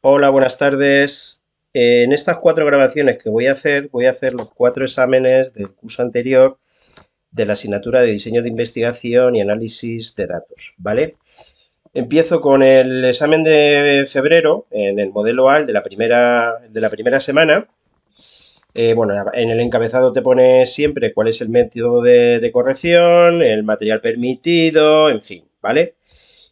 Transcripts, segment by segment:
Hola, buenas tardes. En estas cuatro grabaciones que voy a hacer los cuatro exámenes del curso anterior de la asignatura de Diseño de Investigación y Análisis de Datos, ¿vale? Empiezo con el examen de febrero en el modelo AL de la primera semana. Bueno, en el encabezado te pone siempre cuál es el método de corrección, el material permitido, en fin, ¿vale?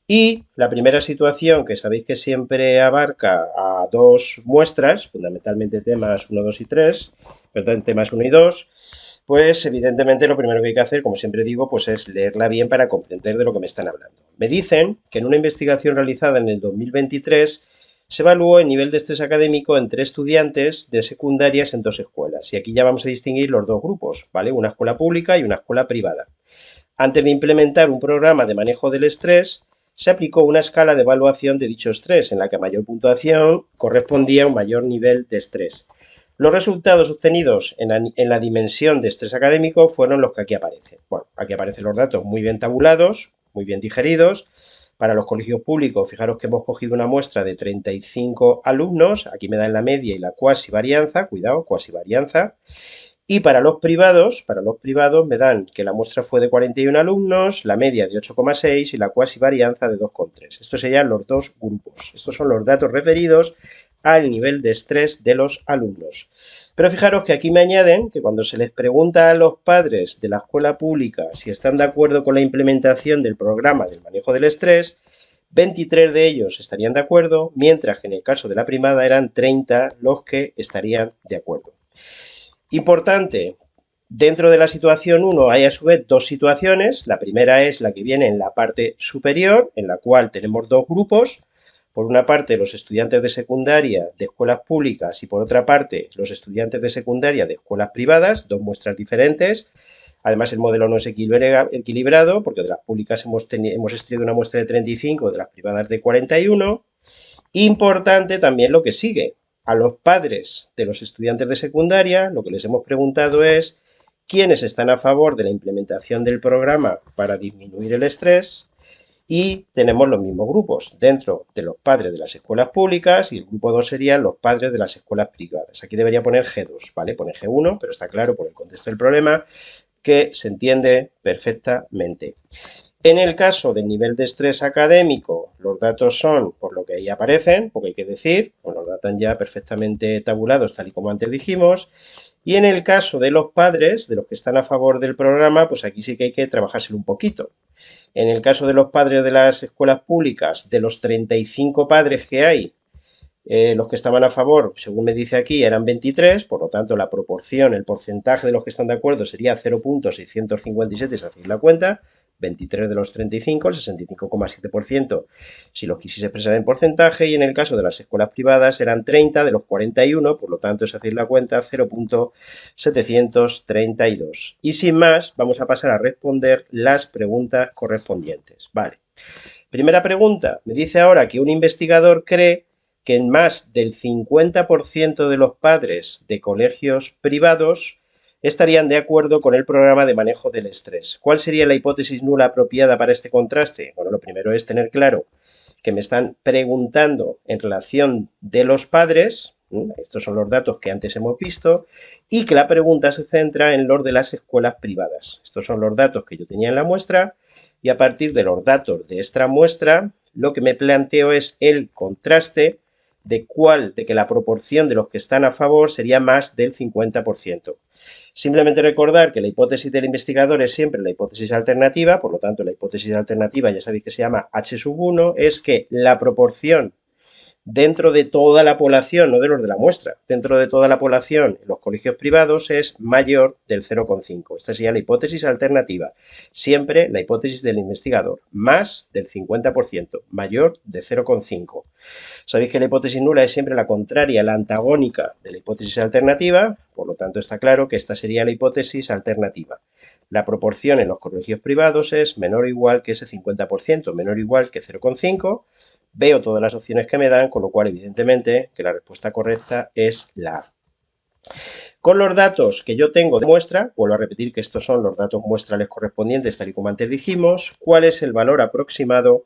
Y la primera situación, que sabéis que siempre abarca a dos muestras, fundamentalmente temas uno, 2 y 3, perdón, temas uno y 2, pues evidentemente lo primero que hay que hacer, como siempre digo, pues es leerla bien para comprender de lo que me están hablando. Me dicen que en una investigación realizada en el 2023 se evaluó el nivel de estrés académico entre estudiantes de secundarias en dos escuelas. Y aquí ya vamos a distinguir los dos grupos, ¿vale? Una escuela pública y una escuela privada. Antes de implementar un programa de manejo del estrés, se aplicó una escala de evaluación de dicho estrés, en la que a mayor puntuación correspondía a un mayor nivel de estrés. Los resultados obtenidos en la dimensión de estrés académico fueron los que aquí aparecen. Bueno, aquí aparecen los datos muy bien tabulados, muy bien digeridos. Para los colegios públicos, fijaros que hemos cogido una muestra de 35 alumnos, aquí me dan la media y la cuasi varianza, cuidado, cuasi varianza. Y para los privados me dan que la muestra fue de 41 alumnos, la media de 8,6 y la cuasi varianza de 2,3. Estos serían los dos grupos. Estos son los datos referidos al nivel de estrés de los alumnos. Pero fijaros que aquí me añaden que cuando se les pregunta a los padres de la escuela pública si están de acuerdo con la implementación del programa del manejo del estrés, 23 de ellos estarían de acuerdo, mientras que en el caso de la primada eran 30 los que estarían de acuerdo. Importante, dentro de la situación 1 hay a su vez dos situaciones. La primera es la que viene en la parte superior, en la cual tenemos dos grupos. Por una parte, los estudiantes de secundaria de escuelas públicas y por otra parte, los estudiantes de secundaria de escuelas privadas, dos muestras diferentes. Además, el modelo no es equilibrado porque de las públicas hemos extraído una muestra de 35, de las privadas de 41. Importante también lo que sigue. A los padres de los estudiantes de secundaria, lo que les hemos preguntado es quiénes están a favor de la implementación del programa para disminuir el estrés y tenemos los mismos grupos dentro de los padres de las escuelas públicas y el grupo 2 serían los padres de las escuelas privadas. Aquí debería poner G2, ¿vale? Pone G1, pero está claro por el contexto del problema que se entiende perfectamente. En el caso del nivel de estrés académico, los datos son por lo que ahí aparecen, porque hay que decir, pues los datos ya perfectamente tabulados, tal y como antes dijimos. Y en el caso de los padres, de los que están a favor del programa, pues aquí sí que hay que trabajárselo un poquito. En el caso de los padres de las escuelas públicas, de los 35 padres que hay, los que estaban a favor, según me dice aquí, eran 23, por lo tanto la proporción, el porcentaje de los que están de acuerdo sería 0,657, si hacéis la cuenta, 23 de los 35, el 65,7%, si los quisiese expresar en porcentaje, y en el caso de las escuelas privadas eran 30 de los 41, por lo tanto, si hacéis la cuenta, 0,732. Y sin más, vamos a pasar a responder las preguntas correspondientes. Vale. Primera pregunta, me dice ahora que un investigador cree que en más del 50% de los padres de colegios privados estarían de acuerdo con el programa de manejo del estrés. ¿Cuál sería la hipótesis nula apropiada para este contraste? Bueno, lo primero es tener claro que me están preguntando en relación de los padres, estos son los datos que antes hemos visto, y que la pregunta se centra en los de las escuelas privadas. Estos son los datos que yo tenía en la muestra y a partir de los datos de esta muestra, lo que me planteo es el contraste de que la proporción de los que están a favor sería más del 50%. Simplemente recordar que la hipótesis del investigador es siempre la hipótesis alternativa, por lo tanto la hipótesis alternativa ya sabéis que se llama H1, es que la proporción dentro de toda la población, no de los de la muestra, dentro de toda la población en los colegios privados es mayor del 0,5. Esta sería la hipótesis alternativa. Siempre la hipótesis del investigador, más del 50%, mayor de 0,5. Sabéis que la hipótesis nula es siempre la contraria, la antagónica de la hipótesis alternativa, por lo tanto está claro que esta sería la hipótesis alternativa. La proporción en los colegios privados es menor o igual que ese 50%, menor o igual que 0,5. Veo todas las opciones que me dan, con lo cual evidentemente que la respuesta correcta es la A. Con los datos que yo tengo de muestra, vuelvo a repetir que estos son los datos muestrales correspondientes tal y como antes dijimos, ¿cuál es el valor aproximado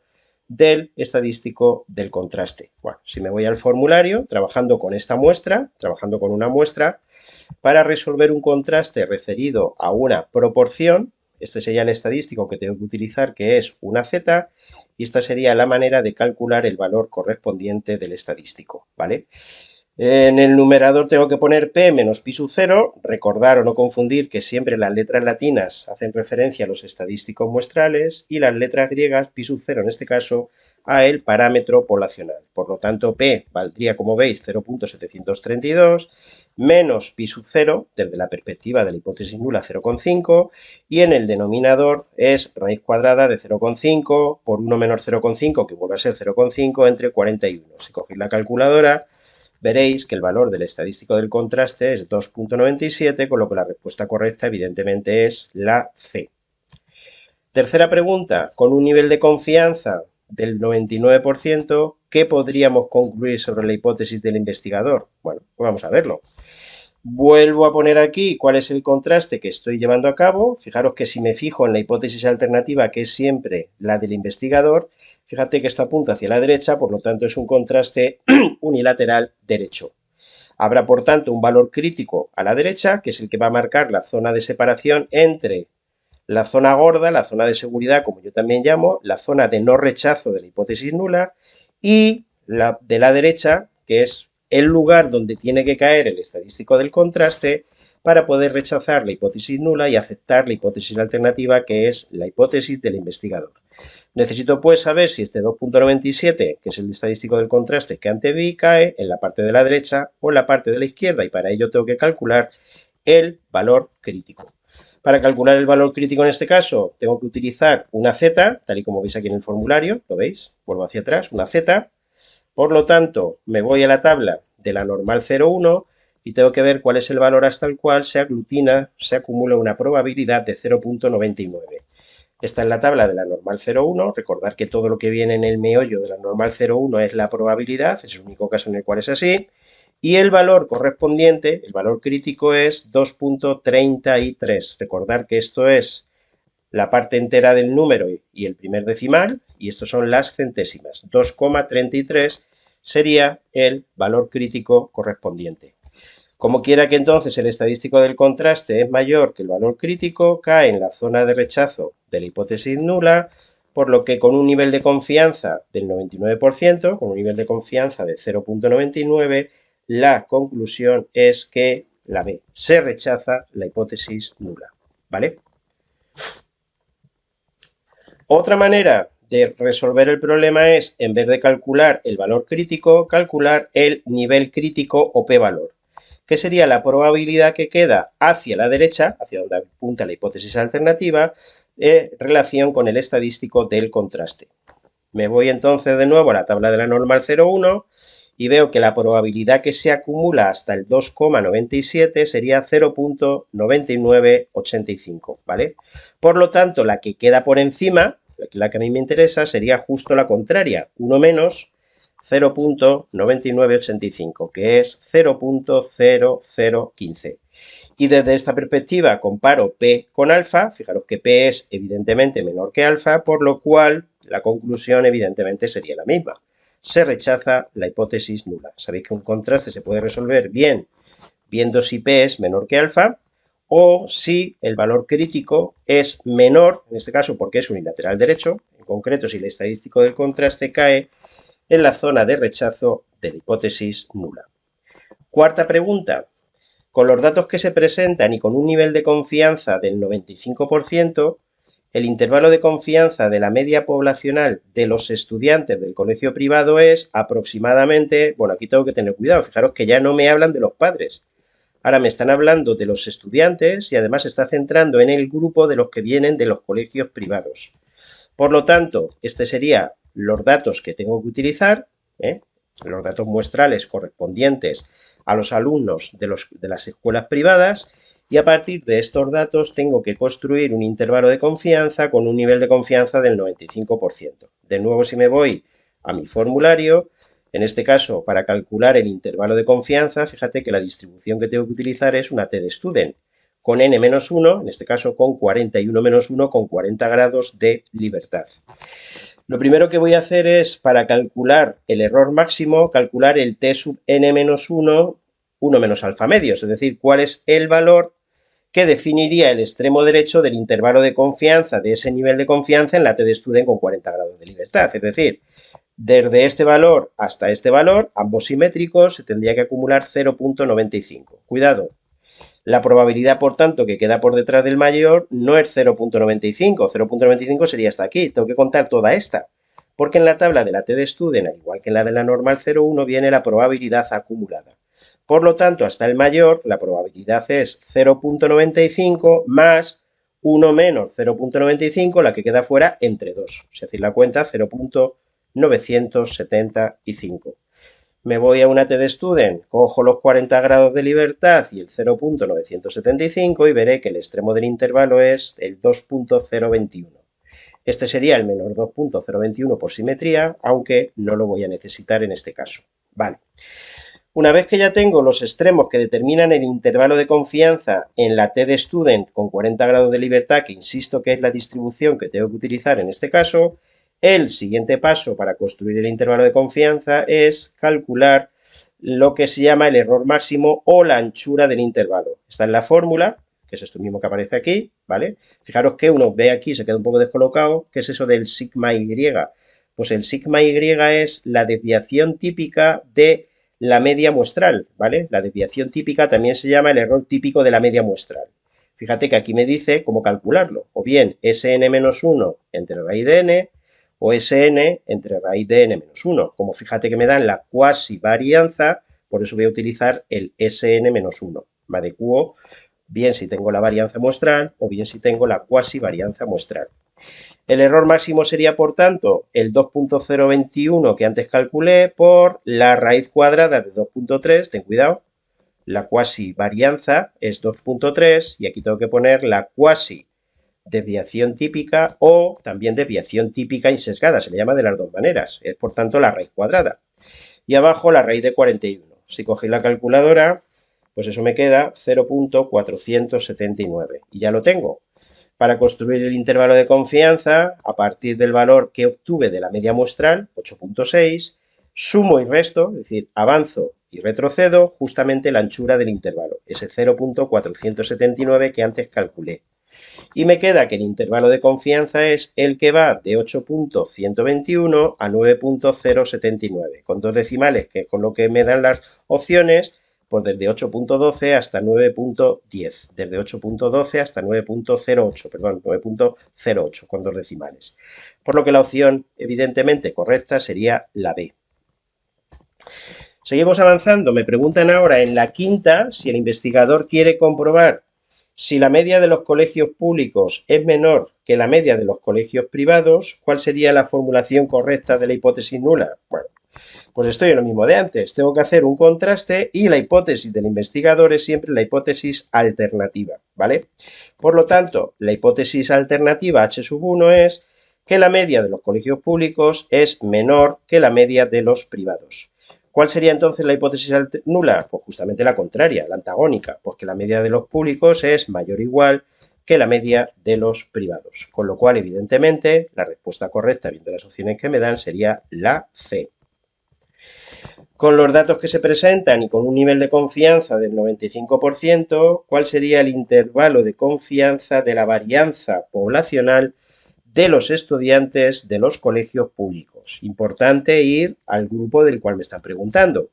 del estadístico del contraste. Bueno, si me voy al formulario, trabajando con esta muestra, trabajando con una muestra, para resolver un contraste referido a una proporción, este sería el estadístico que tengo que utilizar, que es una z, y esta sería la manera de calcular el valor correspondiente del estadístico, ¿vale? En el numerador tengo que poner P menos pi sub 0, recordar o no confundir que siempre las letras latinas hacen referencia a los estadísticos muestrales y las letras griegas, pi sub 0 en este caso, a el parámetro poblacional. Por lo tanto, P valdría, como veis, 0.732, menos pi sub 0, desde la perspectiva de la hipótesis nula, 0,5, y en el denominador es raíz cuadrada de 0,5 por 1 menos 0,5, que vuelve a ser 0,5, entre 41. Si cogéis la calculadora, veréis que el valor del estadístico del contraste es 2,97, con lo que la respuesta correcta evidentemente es la C. Tercera pregunta, con un nivel de confianza del 99%, ¿qué podríamos concluir sobre la hipótesis del investigador? Bueno, pues vamos a verlo. Vuelvo a poner aquí cuál es el contraste que estoy llevando a cabo. Fijaros que si me fijo en la hipótesis alternativa, que es siempre la del investigador, fíjate que esto apunta hacia la derecha, por lo tanto es un contraste unilateral derecho. Habrá, por tanto, un valor crítico a la derecha, que es el que va a marcar la zona de separación entre la zona gorda, la zona de seguridad, como yo también llamo, la zona de no rechazo de la hipótesis nula, y la de la derecha, que es el lugar donde tiene que caer el estadístico del contraste para poder rechazar la hipótesis nula y aceptar la hipótesis alternativa, que es la hipótesis del investigador. Necesito pues saber si este 2,97, que es el estadístico del contraste que antes vi, cae en la parte de la derecha o en la parte de la izquierda, y para ello tengo que calcular el valor crítico. Para calcular el valor crítico en este caso, tengo que utilizar una z, tal y como veis aquí en el formulario, ¿lo veis? Vuelvo hacia atrás, una z. Por lo tanto, me voy a la tabla de la normal 0,1 y tengo que ver cuál es el valor hasta el cual se acumula una probabilidad de 0,99. Esta es la tabla de la normal 0,1. Recordad que todo lo que viene en el meollo de la normal 0,1 es la probabilidad, es el único caso en el cual es así. Y el valor correspondiente, el valor crítico, es 2,33. Recordad que esto es la parte entera del número y el primer decimal, y estos son las centésimas. 2,33 sería el valor crítico correspondiente. Como quiera que entonces el estadístico del contraste es mayor que el valor crítico, cae en la zona de rechazo de la hipótesis nula, por lo que con un nivel de confianza del 99%, con un nivel de confianza de 0,99, la conclusión es que la B, se rechaza la hipótesis nula, ¿vale? Otra manera de resolver el problema es, en vez de calcular el valor crítico, calcular el nivel crítico o p-valor, que sería la probabilidad que queda hacia la derecha, hacia donde apunta la hipótesis alternativa, en relación con el estadístico del contraste. Me voy entonces de nuevo a la tabla de la normal 0,1 y veo que la probabilidad que se acumula hasta el 2,97 sería 0,9985, ¿vale? Por lo tanto, la que queda por encima, la que a mí me interesa, sería justo la contraria, 1 menos 0,9985, que es 0,0015. Y desde esta perspectiva comparo P con alfa, fijaros que P es evidentemente menor que alfa, por lo cual la conclusión evidentemente sería la misma. Se rechaza la hipótesis nula. Sabéis que un contraste se puede resolver bien viendo si P es menor que alfa, o si el valor crítico es menor, en este caso porque es unilateral derecho, en concreto si el estadístico del contraste cae en la zona de rechazo de la hipótesis nula. Cuarta pregunta. Con los datos que se presentan y con un nivel de confianza del 95%, el intervalo de confianza de la media poblacional de los estudiantes del colegio privado es aproximadamente, bueno, aquí tengo que tener cuidado, fijaros que ya no me hablan de los padres, ahora me están hablando de los estudiantes y además se está centrando en el grupo de los que vienen de los colegios privados. Por lo tanto, este serían los datos que tengo que utilizar, los datos muestrales correspondientes a los alumnos de las escuelas privadas, y a partir de estos datos tengo que construir un intervalo de confianza con un nivel de confianza del 95%. De nuevo, si me voy a mi formulario, en este caso, para calcular el intervalo de confianza, fíjate que la distribución que tengo que utilizar es una t de student, con n-1, en este caso con 41 menos 1, con 40 grados de libertad. Lo primero que voy a hacer es, para calcular el error máximo, calcular el t sub n menos 1, 1 menos alfa medios, es decir, cuál es el valor que definiría el extremo derecho del intervalo de confianza de ese nivel de confianza en la t de Student con 40 grados de libertad. Es decir, desde este valor hasta este valor, ambos simétricos, se tendría que acumular 0,95. Cuidado, la probabilidad, por tanto, que queda por detrás del mayor no es 0,95. 0,95 sería hasta aquí. Tengo que contar toda esta, porque en la tabla de la t de Student, al igual que en la de la normal 0,1, viene la probabilidad acumulada. Por lo tanto, hasta el mayor, la probabilidad es 0,95 más 1 menos 0,95, la que queda fuera entre 2. Es decir, la cuenta 0,975. Me voy a una t de Student, cojo los 40 grados de libertad y el 0,975 y veré que el extremo del intervalo es el 2,021. Este sería el menor 2,021 por simetría, aunque no lo voy a necesitar en este caso. Vale. Una vez que ya tengo los extremos que determinan el intervalo de confianza en la t de Student con 40 grados de libertad, que insisto que es la distribución que tengo que utilizar en este caso, el siguiente paso para construir el intervalo de confianza es calcular lo que se llama el error máximo o la anchura del intervalo. Está en la fórmula, que es esto mismo que aparece aquí, ¿vale? Fijaros que uno ve aquí, se queda un poco descolocado, ¿qué es eso del sigma y? Pues el sigma y es la desviación típica de la media muestral, ¿vale? La desviación típica también se llama el error típico de la media muestral. Fíjate que aquí me dice cómo calcularlo, o bien Sn-1 entre raíz de n, o Sn entre raíz de n-1. Como fíjate que me dan la cuasi varianza, por eso voy a utilizar el Sn-1. Me adecuo bien si tengo la varianza muestral o bien si tengo la cuasi varianza muestral. El error máximo sería, por tanto, el 2,021 que antes calculé por la raíz cuadrada de 2,3, ten cuidado, la cuasi varianza es 2,3 y aquí tengo que poner la cuasi desviación típica o también desviación típica insesgada, se le llama de las dos maneras, es por tanto la raíz cuadrada. Y abajo la raíz de 41. Si cogéis la calculadora, pues eso me queda 0,479 y ya lo tengo. Para construir el intervalo de confianza, a partir del valor que obtuve de la media muestral, 8,6, sumo y resto, es decir, avanzo y retrocedo justamente la anchura del intervalo, ese 0,479 que antes calculé. Y me queda que el intervalo de confianza es el que va de 8,121 a 9,079, con dos decimales, que es con lo que me dan las opciones, pues desde 8,12 hasta 9,10, desde 8,12 hasta 9,08, perdón, 9,08 con dos decimales. Por lo que la opción, evidentemente, correcta sería la B. Seguimos avanzando. Me preguntan ahora en la quinta si el investigador quiere comprobar si la media de los colegios públicos es menor que la media de los colegios privados, ¿cuál sería la formulación correcta de la hipótesis nula? Bueno, pues estoy en lo mismo de antes. Tengo que hacer un contraste y la hipótesis del investigador es siempre la hipótesis alternativa, ¿vale? Por lo tanto, la hipótesis alternativa H1 es que la media de los colegios públicos es menor que la media de los privados. ¿Cuál sería entonces la hipótesis nula? Pues justamente la contraria, la antagónica, pues que la media de los públicos es mayor o igual que la media de los privados. Con lo cual, evidentemente, la respuesta correcta, viendo las opciones que me dan, sería la C. Con los datos que se presentan y con un nivel de confianza del 95%, ¿cuál sería el intervalo de confianza de la varianza poblacional de los estudiantes de los colegios públicos? Importante ir al grupo del cual me están preguntando.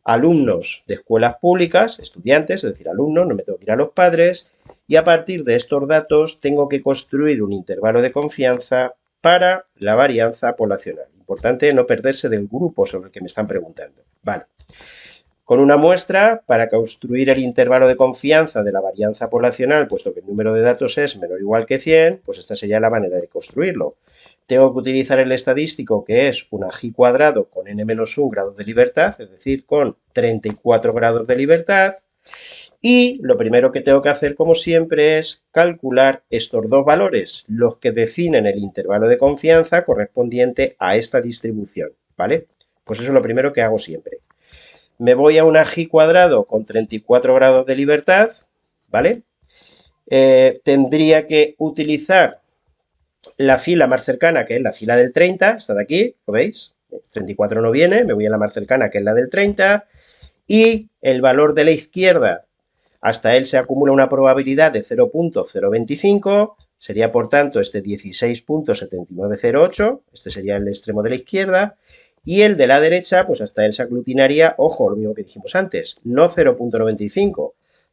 Alumnos de escuelas públicas, estudiantes, es decir, alumnos, no me tengo que ir a los padres, y a partir de estos datos tengo que construir un intervalo de confianza para la varianza poblacional. Importante no perderse del grupo sobre el que me están preguntando. Vale. Con una muestra, para construir el intervalo de confianza de la varianza poblacional, puesto que el número de datos es menor o igual que 100, pues esta sería la manera de construirlo. Tengo que utilizar el estadístico, que es una G cuadrado con n-1 grados de libertad, es decir, con 34 grados de libertad. Y lo primero que tengo que hacer, como siempre, es calcular estos dos valores, los que definen el intervalo de confianza correspondiente a esta distribución, ¿vale? Pues eso es lo primero que hago siempre. Me voy a una G cuadrado con 34 grados de libertad, ¿vale? Tendría que utilizar la fila más cercana, que es la fila del 30, esta de aquí, ¿lo veis? 34 no viene, me voy a la más cercana, que es la del 30, y el valor de la izquierda, hasta él se acumula una probabilidad de 0.025, sería por tanto este 16.7908, este sería el extremo de la izquierda, y el de la derecha, pues hasta él se aglutinaría, ojo, lo mismo que dijimos antes, no 0.95,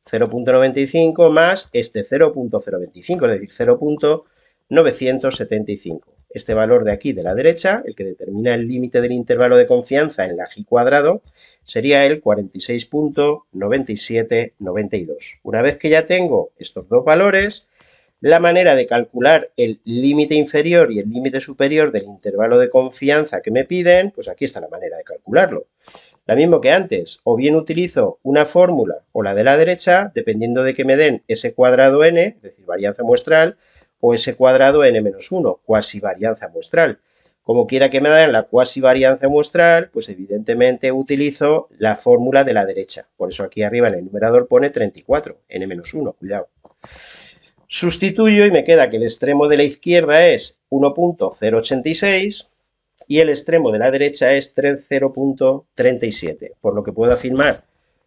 0.95 más este 0.025, es decir, 0.975. Este valor de aquí de la derecha, el que determina el límite del intervalo de confianza en la G cuadrado, sería el 46.9792. Una vez que ya tengo estos dos valores, la manera de calcular el límite inferior y el límite superior del intervalo de confianza que me piden, pues aquí está la manera de calcularlo. La mismo que antes, o bien utilizo una fórmula o la de la derecha, dependiendo de que me den ese cuadrado n, es decir, varianza muestral, o ese cuadrado n-1, cuasi varianza muestral. Como quiera que me den la cuasi varianza muestral, pues evidentemente utilizo la fórmula de la derecha. Por eso aquí arriba en el numerador pone 34, n-1, cuidado. Sustituyo y me queda que el extremo de la izquierda es 1.086 y el extremo de la derecha es 0.37, por lo que puedo afirmar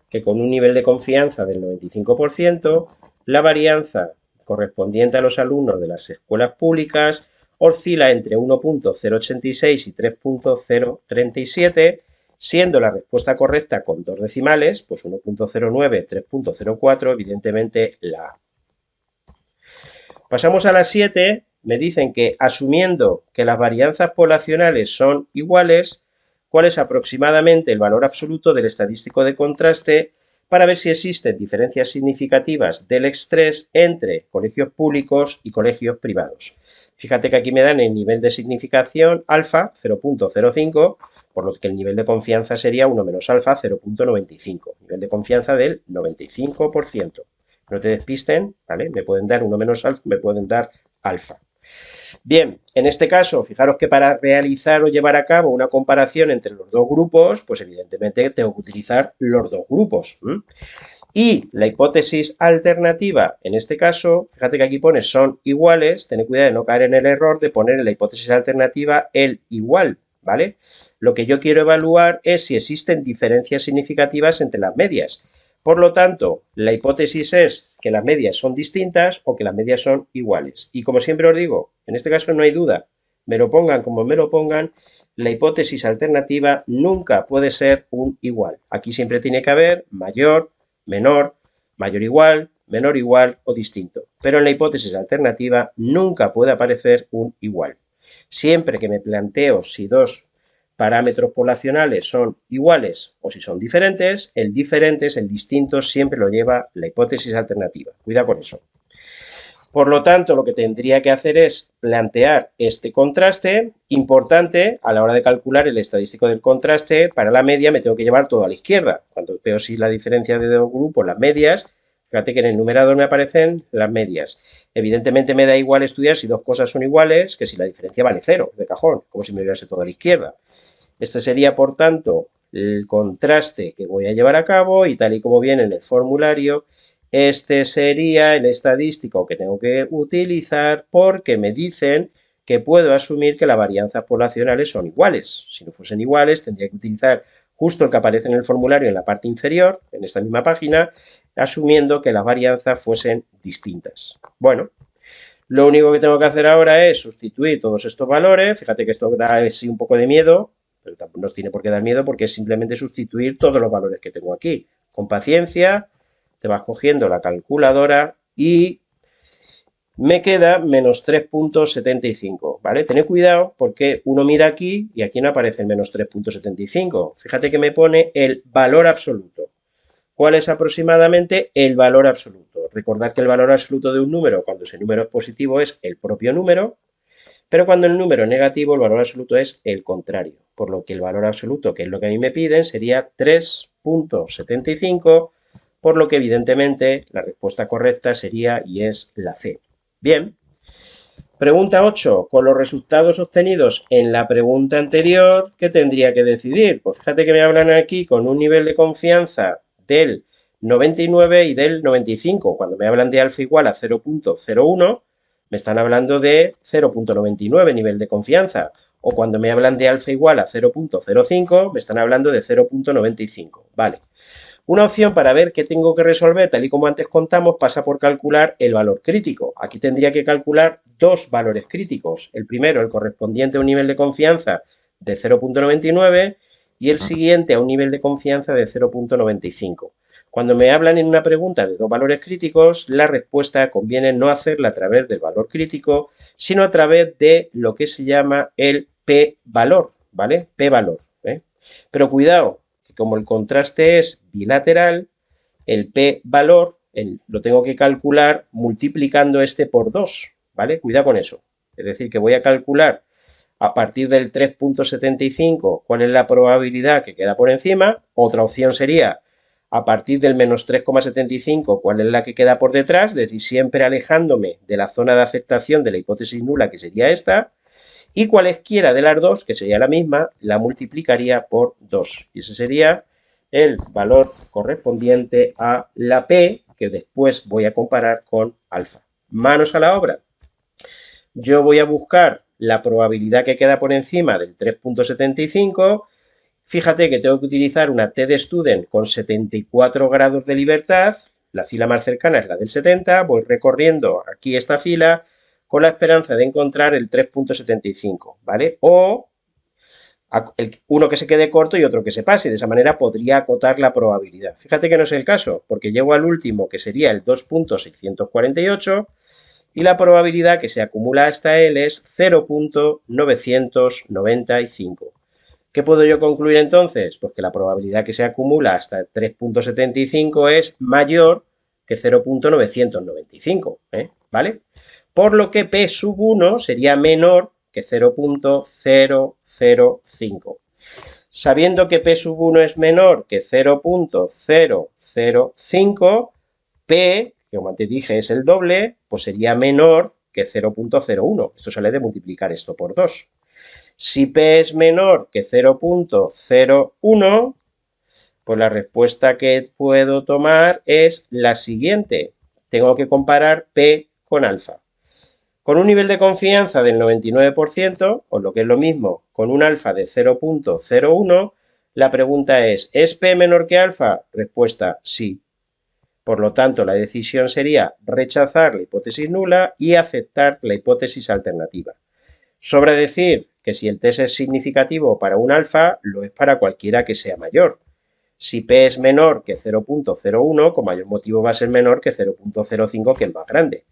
que con un nivel de confianza del 95%, la varianza correspondiente a los alumnos de las escuelas públicas oscila entre 1.086 y 3.037, siendo la respuesta correcta con dos decimales, pues 1.09, 3.04, evidentemente la A. Pasamos a las 7, me dicen que asumiendo que las varianzas poblacionales son iguales, ¿cuál es aproximadamente el valor absoluto del estadístico de contraste para ver si existen diferencias significativas del estrés entre colegios públicos y colegios privados? Fíjate que aquí me dan el nivel de significación alfa 0.05, por lo que el nivel de confianza sería 1 menos alfa 0.95, nivel de confianza del 95%. No te despisten, ¿vale? Me pueden dar 1 menos alfa, me pueden dar alfa. Bien, en este caso, fijaros que para realizar o llevar a cabo una comparación entre los dos grupos, pues evidentemente tengo que utilizar los dos grupos. Y la hipótesis alternativa, en este caso, fíjate que aquí pone son iguales, tened cuidado de no caer en el error de poner en la hipótesis alternativa el igual, ¿vale? Lo que yo quiero evaluar es si existen diferencias significativas entre las medias. Por lo tanto, la hipótesis es que las medias son distintas o que las medias son iguales. Y como siempre os digo, en este caso no hay duda, me lo pongan como me lo pongan, la hipótesis alternativa nunca puede ser un igual. Aquí siempre tiene que haber mayor, menor, mayor igual, menor igual o distinto. Pero en la hipótesis alternativa nunca puede aparecer un igual. Siempre que me planteo si dos parámetros poblacionales son iguales o si son diferentes, el distinto, siempre lo lleva la hipótesis alternativa. Cuidado con eso. Por lo tanto, lo que tendría que hacer es plantear este contraste importante a la hora de calcular el estadístico del contraste. Para la media me tengo que llevar todo a la izquierda. Cuando veo si la diferencia de dos grupos, las medias, fíjate que en el numerador me aparecen las medias. Evidentemente me da igual estudiar si dos cosas son iguales que si la diferencia vale 0 de cajón, como si me llevase todo a la izquierda. Este sería, por tanto, el contraste que voy a llevar a cabo y tal y como viene en el formulario, este sería el estadístico que tengo que utilizar porque me dicen que puedo asumir que las varianzas poblacionales son iguales. Si no fuesen iguales, tendría que utilizar justo el que aparece en el formulario en la parte inferior, en esta misma página, asumiendo que las varianzas fuesen distintas. Bueno, lo único que tengo que hacer ahora es sustituir todos estos valores. Fíjate que esto da sí un poco de miedo, pero tampoco nos tiene por qué dar miedo porque es simplemente sustituir todos los valores que tengo aquí. Con paciencia, te vas cogiendo la calculadora y me queda menos 3.75, ¿vale? Tened cuidado porque uno mira aquí y aquí no aparece el menos 3.75. Fíjate que me pone el valor absoluto. ¿Cuál es aproximadamente el valor absoluto? Recordad que el valor absoluto de un número, cuando ese número es positivo, es el propio número, pero cuando el número es negativo, el valor absoluto es el contrario. Por lo que el valor absoluto, que es lo que a mí me piden, sería 3.75, por lo que evidentemente la respuesta correcta sería y es la C. Bien. Pregunta 8. Con los resultados obtenidos en la pregunta anterior, ¿qué tendría que decidir? Pues fíjate que me hablan aquí con un nivel de confianza del 99 y del 95. Cuando me hablan de alfa igual a 0.01, me están hablando de 0,99 nivel de confianza. O cuando me hablan de alfa igual a 0,05, me están hablando de 0,95. Vale. Una opción para ver qué tengo que resolver, tal y como antes contamos, pasa por calcular el valor crítico. Aquí tendría que calcular dos valores críticos. El primero, el correspondiente a un nivel de confianza de 0,99 y el siguiente a un nivel de confianza de 0,95. Cuando me hablan en una pregunta de dos valores críticos, la respuesta conviene no hacerla a través del valor crítico, sino a través de lo que se llama el p-valor, ¿vale? P-valor, ¿eh? Pero cuidado, que como el contraste es bilateral, el p-valor lo tengo que calcular multiplicando este por 2, ¿vale? Cuidado con eso. Es decir, que voy a calcular a partir del 3,75 cuál es la probabilidad que queda por encima. Otra opción sería a partir del menos 3,75 cuál es la que queda por detrás, es decir, siempre alejándome de la zona de aceptación de la hipótesis nula, que sería esta, y cualesquiera de las dos, que sería la misma, la multiplicaría por 2. Y ese sería el valor correspondiente a la P, que después voy a comparar con alfa. Manos a la obra. Yo voy a buscar la probabilidad que queda por encima del 3,75. Fíjate que tengo que utilizar una T de student con 74 grados de libertad. La fila más cercana es la del 70. Voy recorriendo aquí esta fila con la esperanza de encontrar el 3,75, ¿vale? O uno que se quede corto y otro que se pase. De esa manera podría acotar la probabilidad. Fíjate que no es el caso, porque llego al último, que sería el 2,648, y la probabilidad que se acumula hasta él es 0,995. ¿Qué puedo yo concluir entonces? Pues que la probabilidad que se acumula hasta 3,75 es mayor que 0,995, ¿vale? Por lo que P sub 1 sería menor que 0,005. Sabiendo que P sub 1 es menor que 0,005, P, que como antes dije es el doble, pues sería menor que 0,01. Esto sale de multiplicar esto por 2. Si P es menor que 0,01, pues la respuesta que puedo tomar es la siguiente. Tengo que comparar P con alfa. Con un nivel de confianza del 99%, o lo que es lo mismo, con un alfa de 0,01, la pregunta ¿es P menor que alfa? Respuesta, sí. Por lo tanto, la decisión sería rechazar la hipótesis nula y aceptar la hipótesis alternativa. Sobra decir que si el test es significativo para un alfa, lo es para cualquiera que sea mayor. Si P es menor que 0,01, con mayor motivo va a ser menor que 0,05, que es más grande.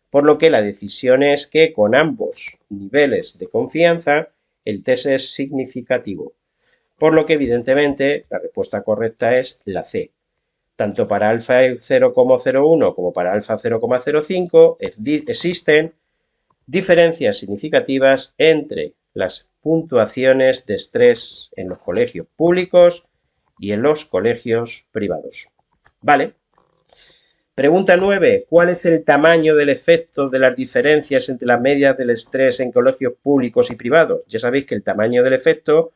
Por lo que la decisión es que con ambos niveles de confianza, el test es significativo. Por lo que evidentemente la respuesta correcta es la C. Tanto para alfa 0,01 como para alfa 0,05 existen diferencias significativas entre las puntuaciones de estrés en los colegios públicos y en los colegios privados. ¿Vale? Pregunta 9. ¿Cuál es el tamaño del efecto de las diferencias entre las medias del estrés en colegios públicos y privados? Ya sabéis que el tamaño del efecto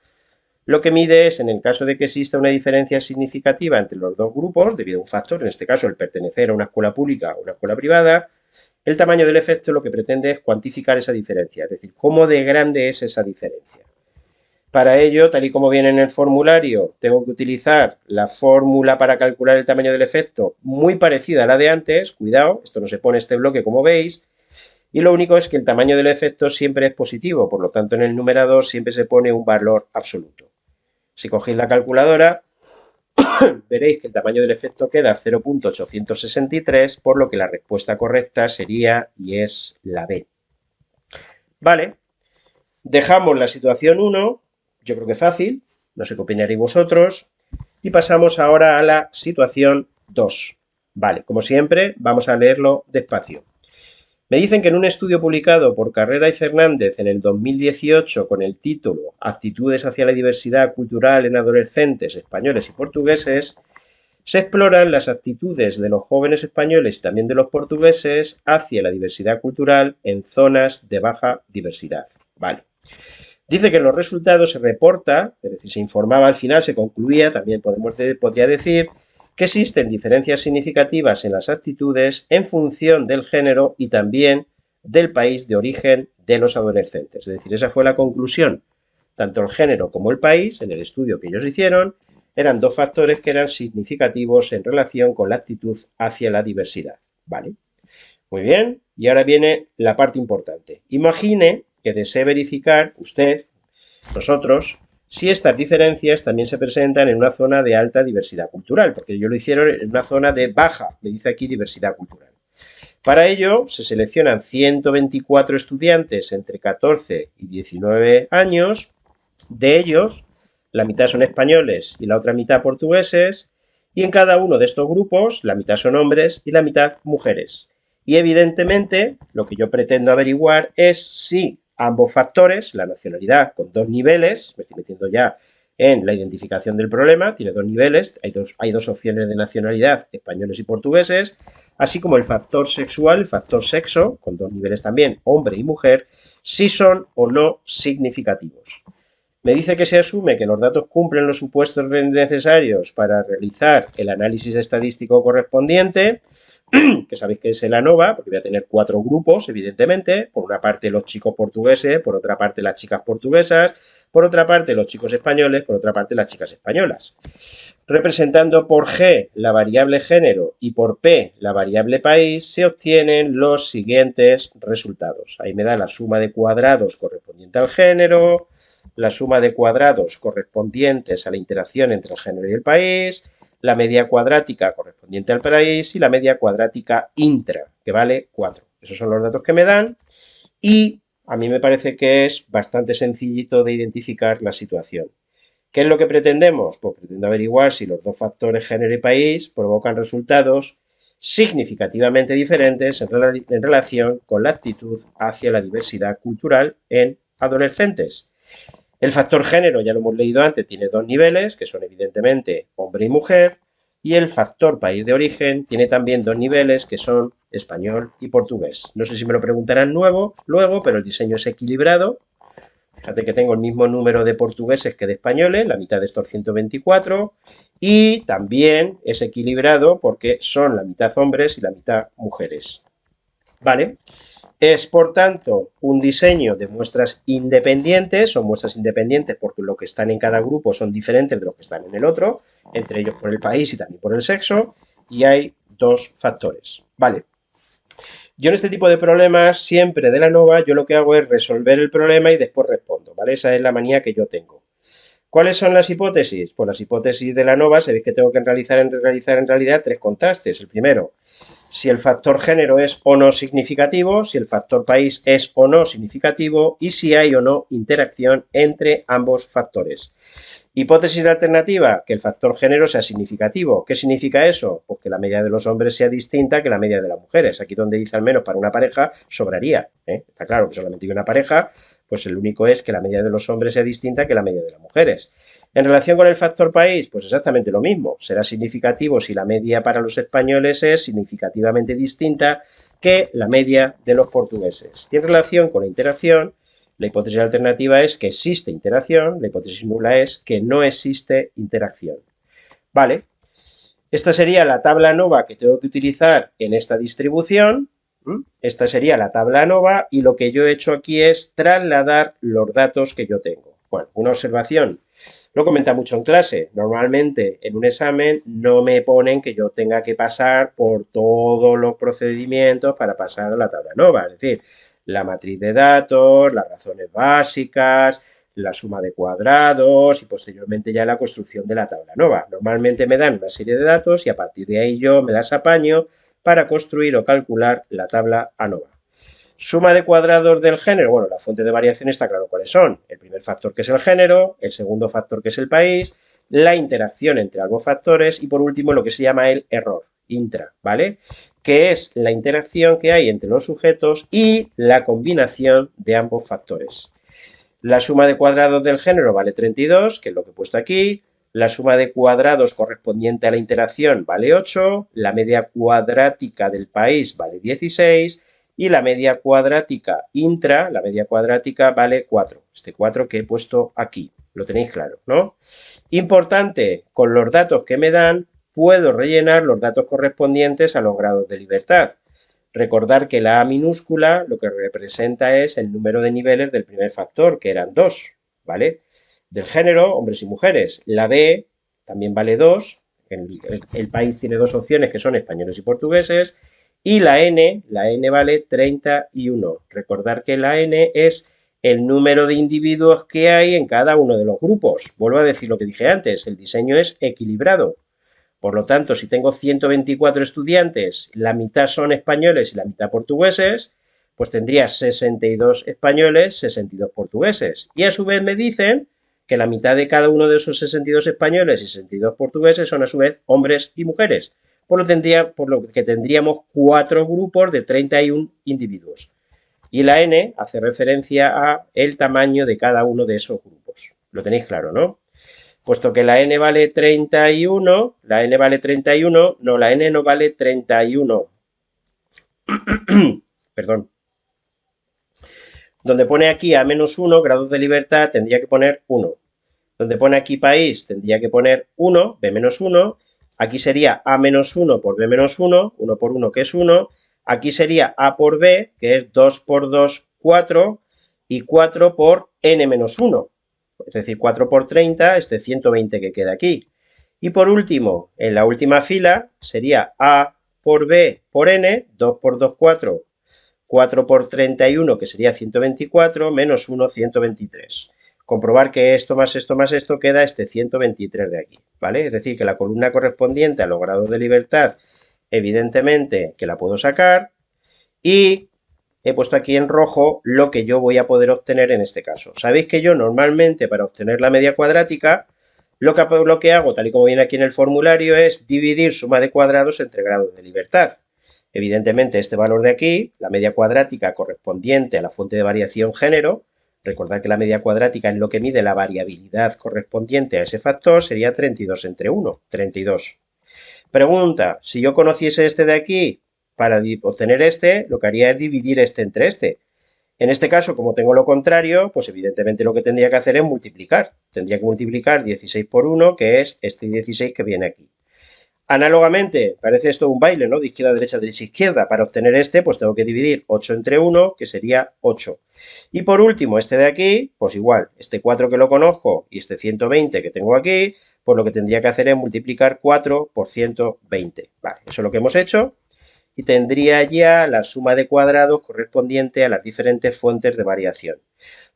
lo que mide es, en el caso de que exista una diferencia significativa entre los dos grupos, debido a un factor, en este caso el pertenecer a una escuela pública o una escuela privada, el tamaño del efecto lo que pretende es cuantificar esa diferencia, es decir, cómo de grande es esa diferencia. Para ello, tal y como viene en el formulario, tengo que utilizar la fórmula para calcular el tamaño del efecto muy parecida a la de antes. Cuidado, esto no se pone este bloque como veis. Y lo único es que el tamaño del efecto siempre es positivo, por lo tanto en el numerador siempre se pone un valor absoluto. Si cogéis la calculadora, veréis que el tamaño del efecto queda 0,863, por lo que la respuesta correcta sería y es la B. Vale, dejamos la situación 1, yo creo que fácil, no sé qué opinaréis vosotros, y pasamos ahora a la situación 2. Vale, como siempre, vamos a leerlo despacio. Me dicen que en un estudio publicado por Carrera y Fernández en el 2018 con el título Actitudes hacia la diversidad cultural en adolescentes españoles y portugueses, se exploran las actitudes de los jóvenes españoles y también de los portugueses hacia la diversidad cultural en zonas de baja diversidad. Vale. Dice que en los resultados se reporta, es decir, se informaba al final, se concluía, también podría decir, que existen diferencias significativas en las actitudes en función del género y también del país de origen de los adolescentes. Es decir, esa fue la conclusión. Tanto el género como el país, en el estudio que ellos hicieron, eran dos factores que eran significativos en relación con la actitud hacia la diversidad. ¿Vale? Muy bien, y ahora viene la parte importante. Imagine que desee verificar usted, nosotros, si estas diferencias también se presentan en una zona de alta diversidad cultural, porque ellos lo hicieron en una zona de baja, me dice aquí diversidad cultural. Para ello, se seleccionan 124 estudiantes entre 14 y 19 años. De ellos, la mitad son españoles y la otra mitad portugueses, y en cada uno de estos grupos, la mitad son hombres y la mitad mujeres. Y evidentemente, lo que yo pretendo averiguar es si ambos factores, la nacionalidad con dos niveles, me estoy metiendo ya en la identificación del problema, tiene dos niveles, hay dos opciones de nacionalidad, españoles y portugueses, así como el factor sexual, el factor sexo, con dos niveles también, hombre y mujer, si son o no significativos. Me dice que se asume que los datos cumplen los supuestos necesarios para realizar el análisis estadístico correspondiente, que sabéis que es el ANOVA, porque voy a tener 4 grupos, evidentemente, por una parte los chicos portugueses, por otra parte las chicas portuguesas, por otra parte los chicos españoles, por otra parte las chicas españolas. Representando por G la variable género y por P la variable país, se obtienen los siguientes resultados. Ahí me da la suma de cuadrados correspondiente al género, la suma de cuadrados correspondientes a la interacción entre el género y el país, la media cuadrática correspondiente al país y la media cuadrática intra, que vale 4. Esos son los datos que me dan y a mí me parece que es bastante sencillito de identificar la situación. ¿Qué es lo que pretendemos? Pues pretendo averiguar si los dos factores género y país provocan resultados significativamente diferentes en relación con la actitud hacia la diversidad cultural en adolescentes. El factor género, ya lo hemos leído antes, tiene dos niveles, que son evidentemente hombre y mujer, y el factor país de origen tiene también dos niveles, que son español y portugués. No sé si me lo preguntarán luego, pero el diseño es equilibrado. Fíjate que tengo el mismo número de portugueses que de españoles, la mitad de estos 124, y también es equilibrado porque son la mitad hombres y la mitad mujeres. ¿Vale? Es, por tanto, un diseño de muestras independientes, son muestras independientes porque lo que están en cada grupo son diferentes de lo que están en el otro, entre ellos por el país y también por el sexo, y hay dos factores. Vale. Yo en este tipo de problemas, siempre de la ANOVA, yo lo que hago es resolver el problema y después respondo, ¿vale? Esa es la manía que yo tengo. ¿Cuáles son las hipótesis? Pues las hipótesis de la ANOVA, sabéis que tengo que realizar en realidad 3 contrastes. El primero, si el factor género es o no significativo, si el factor país es o no significativo y si hay o no interacción entre ambos factores. Hipótesis alternativa, que el factor género sea significativo. ¿Qué significa eso? Pues que la media de los hombres sea distinta que la media de las mujeres. Aquí donde dice al menos para una pareja, sobraría. Está claro que solamente hay una pareja, pues el único es que la media de los hombres sea distinta que la media de las mujeres. En relación con el factor país, pues exactamente lo mismo. Será significativo si la media para los españoles es significativamente distinta que la media de los portugueses. Y en relación con la interacción, la hipótesis alternativa es que existe interacción, la hipótesis nula es que no existe interacción. Vale, esta sería la tabla ANOVA que tengo que utilizar en esta distribución. Esta sería la tabla ANOVA y lo que yo he hecho aquí es trasladar los datos que yo tengo. Bueno, una observación. Lo comenta mucho en clase. Normalmente en un examen no me ponen que yo tenga que pasar por todos los procedimientos para pasar a la tabla ANOVA. Es decir, la matriz de datos, las razones básicas, la suma de cuadrados y posteriormente ya la construcción de la tabla ANOVA. Normalmente me dan una serie de datos y a partir de ahí yo me las apaño para construir o calcular la tabla ANOVA. Suma de cuadrados del género, bueno, la fuente de variación está claro cuáles son. El primer factor que es el género, el segundo factor que es el país, la interacción entre ambos factores y por último lo que se llama el error, intra, ¿vale? Que es la interacción que hay entre los sujetos y la combinación de ambos factores. La suma de cuadrados del género vale 32, que es lo que he puesto aquí. La suma de cuadrados correspondiente a la interacción vale 8. La media cuadrática del país vale 16. Y la media cuadrática intra, la media cuadrática vale 4. Este 4 que he puesto aquí. Lo tenéis claro, ¿no? Importante, con los datos que me dan, puedo rellenar los datos correspondientes a los grados de libertad. Recordar que la A minúscula lo que representa es el número de niveles del primer factor, que eran 2, ¿vale? Del género, hombres y mujeres. La B también vale 2. El país tiene dos opciones que son españoles y portugueses. Y la N vale 31. Recordar que la N es el número de individuos que hay en cada uno de los grupos. Vuelvo a decir lo que dije antes, el diseño es equilibrado. Por lo tanto, si tengo 124 estudiantes, la mitad son españoles y la mitad portugueses, pues tendría 62 españoles, 62 portugueses. Y a su vez me dicen que la mitad de cada uno de esos 62 españoles y 62 portugueses son a su vez hombres y mujeres. Por lo que tendríamos 4 grupos de 31 individuos. Y la N hace referencia a el tamaño de cada uno de esos grupos. Lo tenéis claro, ¿no? Puesto que la n vale 31, la n vale 31, no, la n no vale 31. Perdón. Donde pone aquí A menos 1, grados de libertad, tendría que poner 1. Donde pone aquí país, tendría que poner 1, B menos 1. Aquí sería A menos 1 por B menos 1, 1 por 1 que es 1. Aquí sería A por B, que es 2 por 2, 4, y 4 por N menos 1. Es decir, 4 por 30, este 120 que queda aquí. Y por último, en la última fila, sería A por B por N, 2 por 2, 4, 4 por 31, que sería 124, menos 1, 123. Comprobar que esto más esto más esto queda este 123 de aquí, ¿vale? Es decir, que la columna correspondiente a los grados de libertad, evidentemente que la puedo sacar, y he puesto aquí en rojo lo que yo voy a poder obtener en este caso. Sabéis que yo normalmente para obtener la media cuadrática, lo que hago, tal y como viene aquí en el formulario, es dividir suma de cuadrados entre grados de libertad. Evidentemente, este valor de aquí, la media cuadrática correspondiente a la fuente de variación género, recordad que la media cuadrática es lo que mide la variabilidad correspondiente a ese factor, sería 32 entre 1, 32. Pregunta, si yo conociese este de aquí, para obtener este, lo que haría es dividir este entre este. En este caso, como tengo lo contrario, pues evidentemente lo que tendría que hacer es multiplicar. Tendría que multiplicar 16 por 1, que es este 16 que viene aquí. Análogamente, parece esto un baile, ¿no? De izquierda a derecha, derecha a izquierda. Para obtener este, pues tengo que dividir 8 entre 1, que sería 8. Y por último, este de aquí, pues igual, este 4 que lo conozco y este 120 que tengo aquí, pues lo que tendría que hacer es multiplicar 4 por 120. Vale, eso es lo que hemos hecho. Y tendría ya la suma de cuadrados correspondiente a las diferentes fuentes de variación.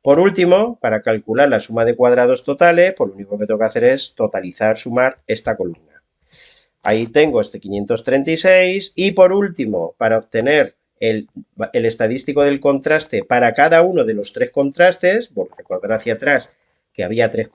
Por último, para calcular la suma de cuadrados totales, pues lo único que tengo que hacer es totalizar, sumar esta columna. Ahí tengo este 536 y por último, para obtener el estadístico del contraste para cada uno de los tres contrastes, bueno, recordar hacia atrás que había tres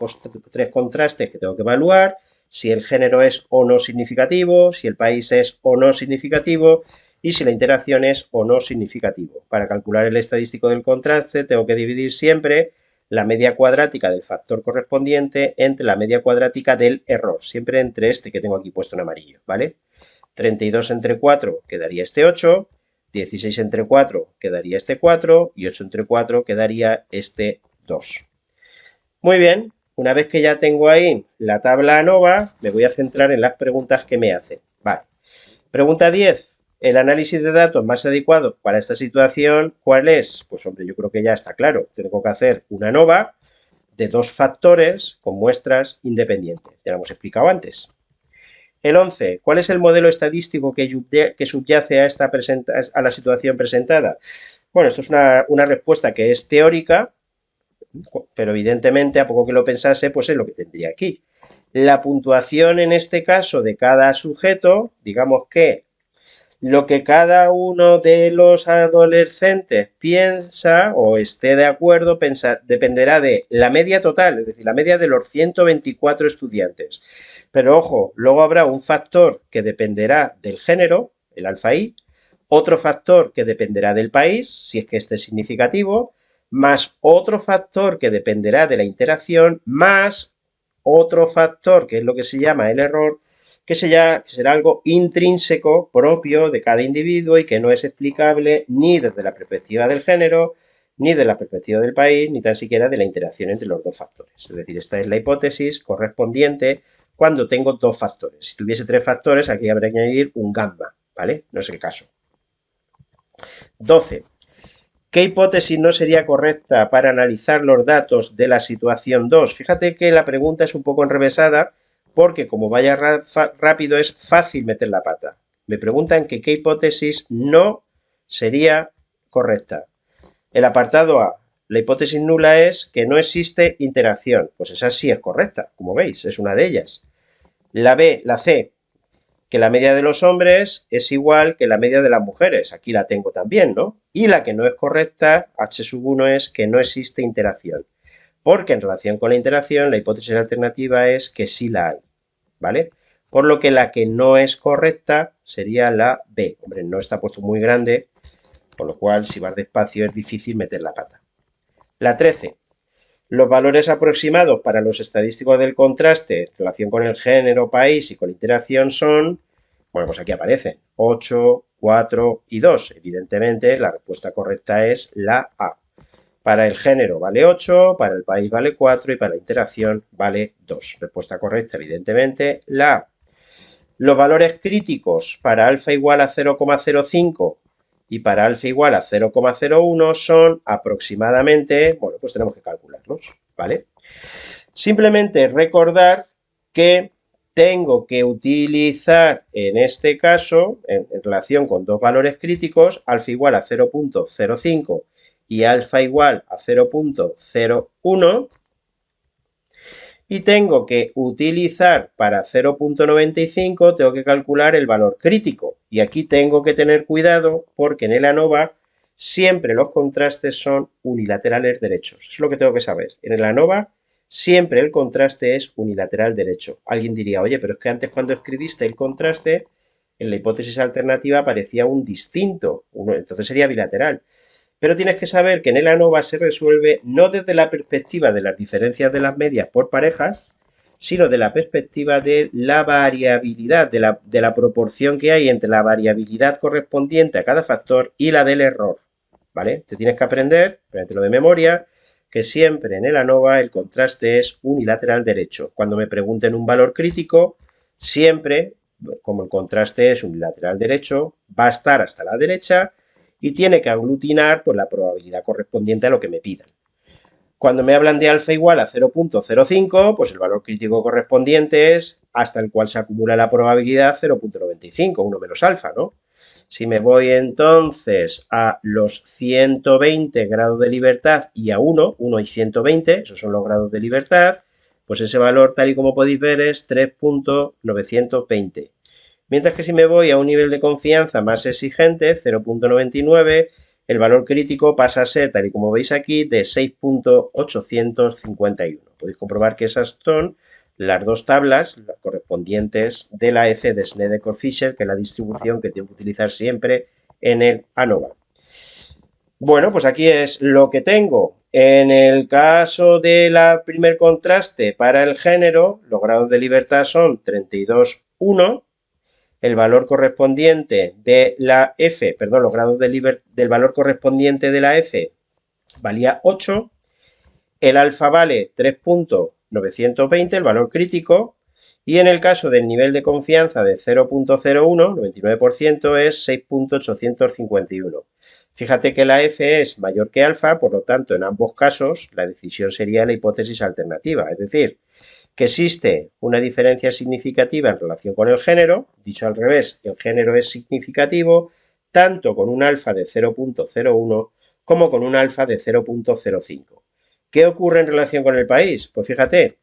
contrastes que tengo que evaluar, si el género es o no significativo, si el país es o no significativo y si la interacción es o no significativo. Para calcular el estadístico del contraste tengo que dividir siempre la media cuadrática del factor correspondiente entre la media cuadrática del error, siempre entre este que tengo aquí puesto en amarillo, ¿vale? 32 entre 4 quedaría este 8, 16 entre 4 quedaría este 4 y 8 entre 4 quedaría este 2. Muy bien, una vez que ya tengo ahí la tabla ANOVA, me voy a centrar en las preguntas que me hacen. Vale. Pregunta 10. ¿El análisis de datos más adecuado para esta situación cuál es? Pues hombre, yo creo que ya está claro. Tengo que hacer una ANOVA de dos factores con muestras independientes. Ya lo hemos explicado antes. El 11. ¿Cuál es el modelo estadístico que subyace a la situación presentada? Bueno, esto es una respuesta que es teórica, pero evidentemente, a poco que lo pensase, pues es lo que tendría aquí. La puntuación en este caso de cada sujeto, digamos que lo que cada uno de los adolescentes piensa o esté de acuerdo dependerá de la media total, es decir, la media de los 124 estudiantes. Pero ojo, luego habrá un factor que dependerá del género, el alfa I, otro factor que dependerá del país, si es que este es significativo, más otro factor que dependerá de la interacción, más otro factor que es lo que se llama el error, que será algo intrínseco propio de cada individuo y que no es explicable ni desde la perspectiva del género, ni de la perspectiva del país, ni tan siquiera de la interacción entre los dos factores. Es decir, esta es la hipótesis correspondiente cuando tengo dos factores. Si tuviese tres factores, aquí habría que añadir un gamma, ¿vale? No es el caso. 12. ¿Qué hipótesis no sería correcta para analizar los datos de la situación 2? Fíjate que la pregunta es un poco enrevesada porque como vaya rápido es fácil meter la pata. Me preguntan que qué hipótesis no sería correcta. El apartado A, la hipótesis nula es que no existe interacción. Pues esa sí es correcta, como veis, es una de ellas. La B, la C, que la media de los hombres es igual que la media de las mujeres. Aquí la tengo también, ¿no? Y la que no es correcta, H1 es que no existe interacción. Porque en relación con la interacción, la hipótesis alternativa es que sí la hay, ¿vale? Por lo que la que no es correcta sería la B. Hombre, no está puesto muy grande, con lo cual si vas despacio es difícil meter la pata. La 13. Los valores aproximados para los estadísticos del contraste en relación con el género, país y con la interacción son, bueno, pues aquí aparecen 8, 4 y 2. Evidentemente, la respuesta correcta es la A. Para el género vale 8, para el país vale 4 y para la interacción vale 2. Respuesta correcta, evidentemente, la A. Los valores críticos para alfa igual a 0,05 y para alfa igual a 0,01 son aproximadamente, bueno, pues tenemos que calcularlos, ¿vale? Simplemente recordar que tengo que utilizar, en este caso, en relación con dos valores críticos, alfa igual a 0,05 y alfa igual a 0,01, y tengo que utilizar para 0,95, tengo que calcular el valor crítico. Y aquí tengo que tener cuidado porque en el ANOVA siempre los contrastes son unilaterales derechos. Eso es lo que tengo que saber. En el ANOVA siempre el contraste es unilateral derecho. Alguien diría, oye, pero es que antes cuando escribiste el contraste, en la hipótesis alternativa aparecía un distinto, entonces sería bilateral. Pero tienes que saber que en el ANOVA se resuelve no desde la perspectiva de las diferencias de las medias por parejas, sino de la perspectiva de la variabilidad, de la proporción que hay entre la variabilidad correspondiente a cada factor y la del error. ¿Vale? Te tienes que aprender, lo de memoria, que siempre en el ANOVA el contraste es unilateral derecho. Cuando me pregunten un valor crítico, siempre, como el contraste es unilateral derecho, va a estar hasta la derecha y tiene que aglutinar por la probabilidad correspondiente a lo que me pidan. Cuando me hablan de alfa igual a 0,05, pues el valor crítico correspondiente es hasta el cual se acumula la probabilidad 0,95, 1 menos alfa, ¿no? Si me voy entonces a los 120 grados de libertad y a 1 y 120, esos son los grados de libertad, pues ese valor, tal y como podéis ver, es 3,920. Mientras que si me voy a un nivel de confianza más exigente, 0,99, el valor crítico pasa a ser, tal y como veis aquí, de 6,851. Podéis comprobar que esas son las dos tablas las correspondientes de la F de Snedeker-Fisher, que es la distribución que tengo que utilizar siempre en el ANOVA. Bueno, pues aquí es lo que tengo. En el caso del primer contraste para el género, los grados de libertad son 32,1. El valor correspondiente de la F, perdón, los grados del valor correspondiente de la F valía 8, el alfa vale 3,920, el valor crítico, y en el caso del nivel de confianza de 0,01, 99%, es 6,851. Fíjate que la F es mayor que alfa, por lo tanto, en ambos casos, la decisión sería la hipótesis alternativa, es decir, que existe una diferencia significativa en relación con el género, dicho al revés, el género es significativo tanto con un alfa de 0,01 como con un alfa de 0,05. ¿Qué ocurre en relación con el país? Pues fíjate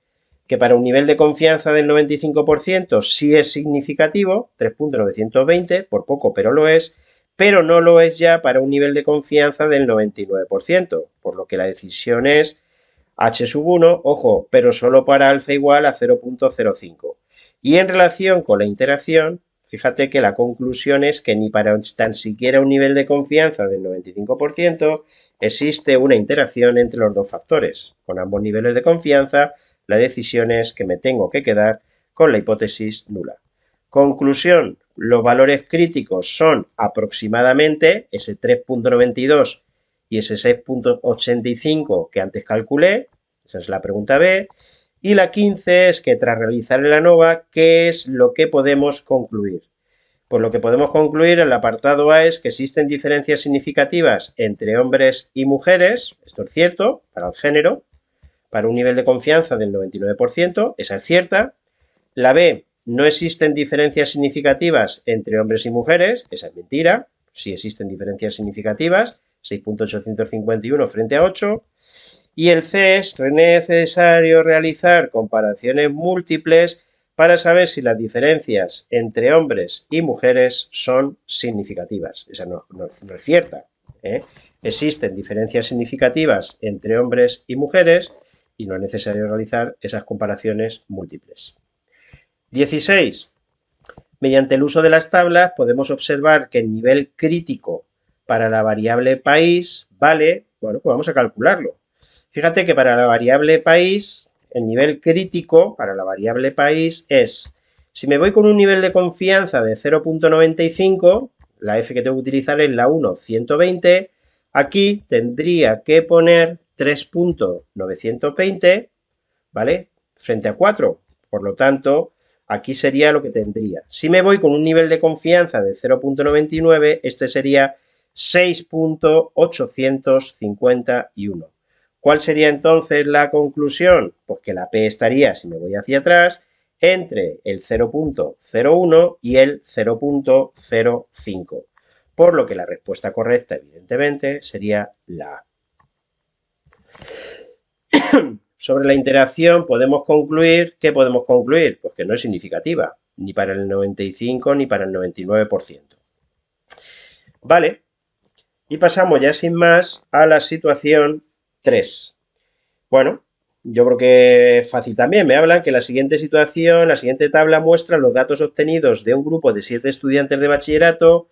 que para un nivel de confianza del 95% sí es significativo, 3,920, por poco pero lo es, pero no lo es ya para un nivel de confianza del 99%, por lo que la decisión es H1, ojo, pero solo para alfa igual a 0,05. Y en relación con la interacción, fíjate que la conclusión es que ni para tan siquiera un nivel de confianza del 95% existe una interacción entre los dos factores. Con ambos niveles de confianza, la decisión es que me tengo que quedar con la hipótesis nula. Conclusión, los valores críticos son aproximadamente ese 3,92 y ese 6,85 que antes calculé, esa es la pregunta B, y la 15 es que tras realizar el ANOVA, ¿qué es lo que podemos concluir? Pues lo que podemos concluir en el apartado A es que existen diferencias significativas entre hombres y mujeres, esto es cierto, para el género, para un nivel de confianza del 99%, esa es cierta. La B, no existen diferencias significativas entre hombres y mujeres, esa es mentira, sí existen diferencias significativas, 6.851 frente a 8. Y el C es necesario realizar comparaciones múltiples para saber si las diferencias entre hombres y mujeres son significativas. Esa no es cierta, ¿eh? Existen diferencias significativas entre hombres y mujeres y no es necesario realizar esas comparaciones múltiples. 16. Mediante el uso de las tablas podemos observar que el nivel crítico para la variable país vale, bueno, pues vamos a calcularlo. Fíjate que para la variable país, el nivel crítico para la variable país es, si me voy con un nivel de confianza de 0.95, la F que tengo que utilizar es la 1.120, aquí tendría que poner 3.920, ¿vale? Frente a 4. Por lo tanto, aquí sería lo que tendría. Si me voy con un nivel de confianza de 0.99, este sería 6.851. ¿Cuál sería entonces la conclusión? Pues que la P estaría, si me voy hacia atrás, entre el 0.01 y el 0.05. Por lo que la respuesta correcta, evidentemente, sería la A. Sobre la interacción podemos concluir, ¿qué podemos concluir? Pues que no es significativa, ni para el 95 ni para el 99%. Vale, y pasamos ya sin más a la situación 3. Bueno, yo creo que es fácil también. Me hablan que la siguiente situación, la siguiente tabla muestra los datos obtenidos de un grupo de 7 estudiantes de bachillerato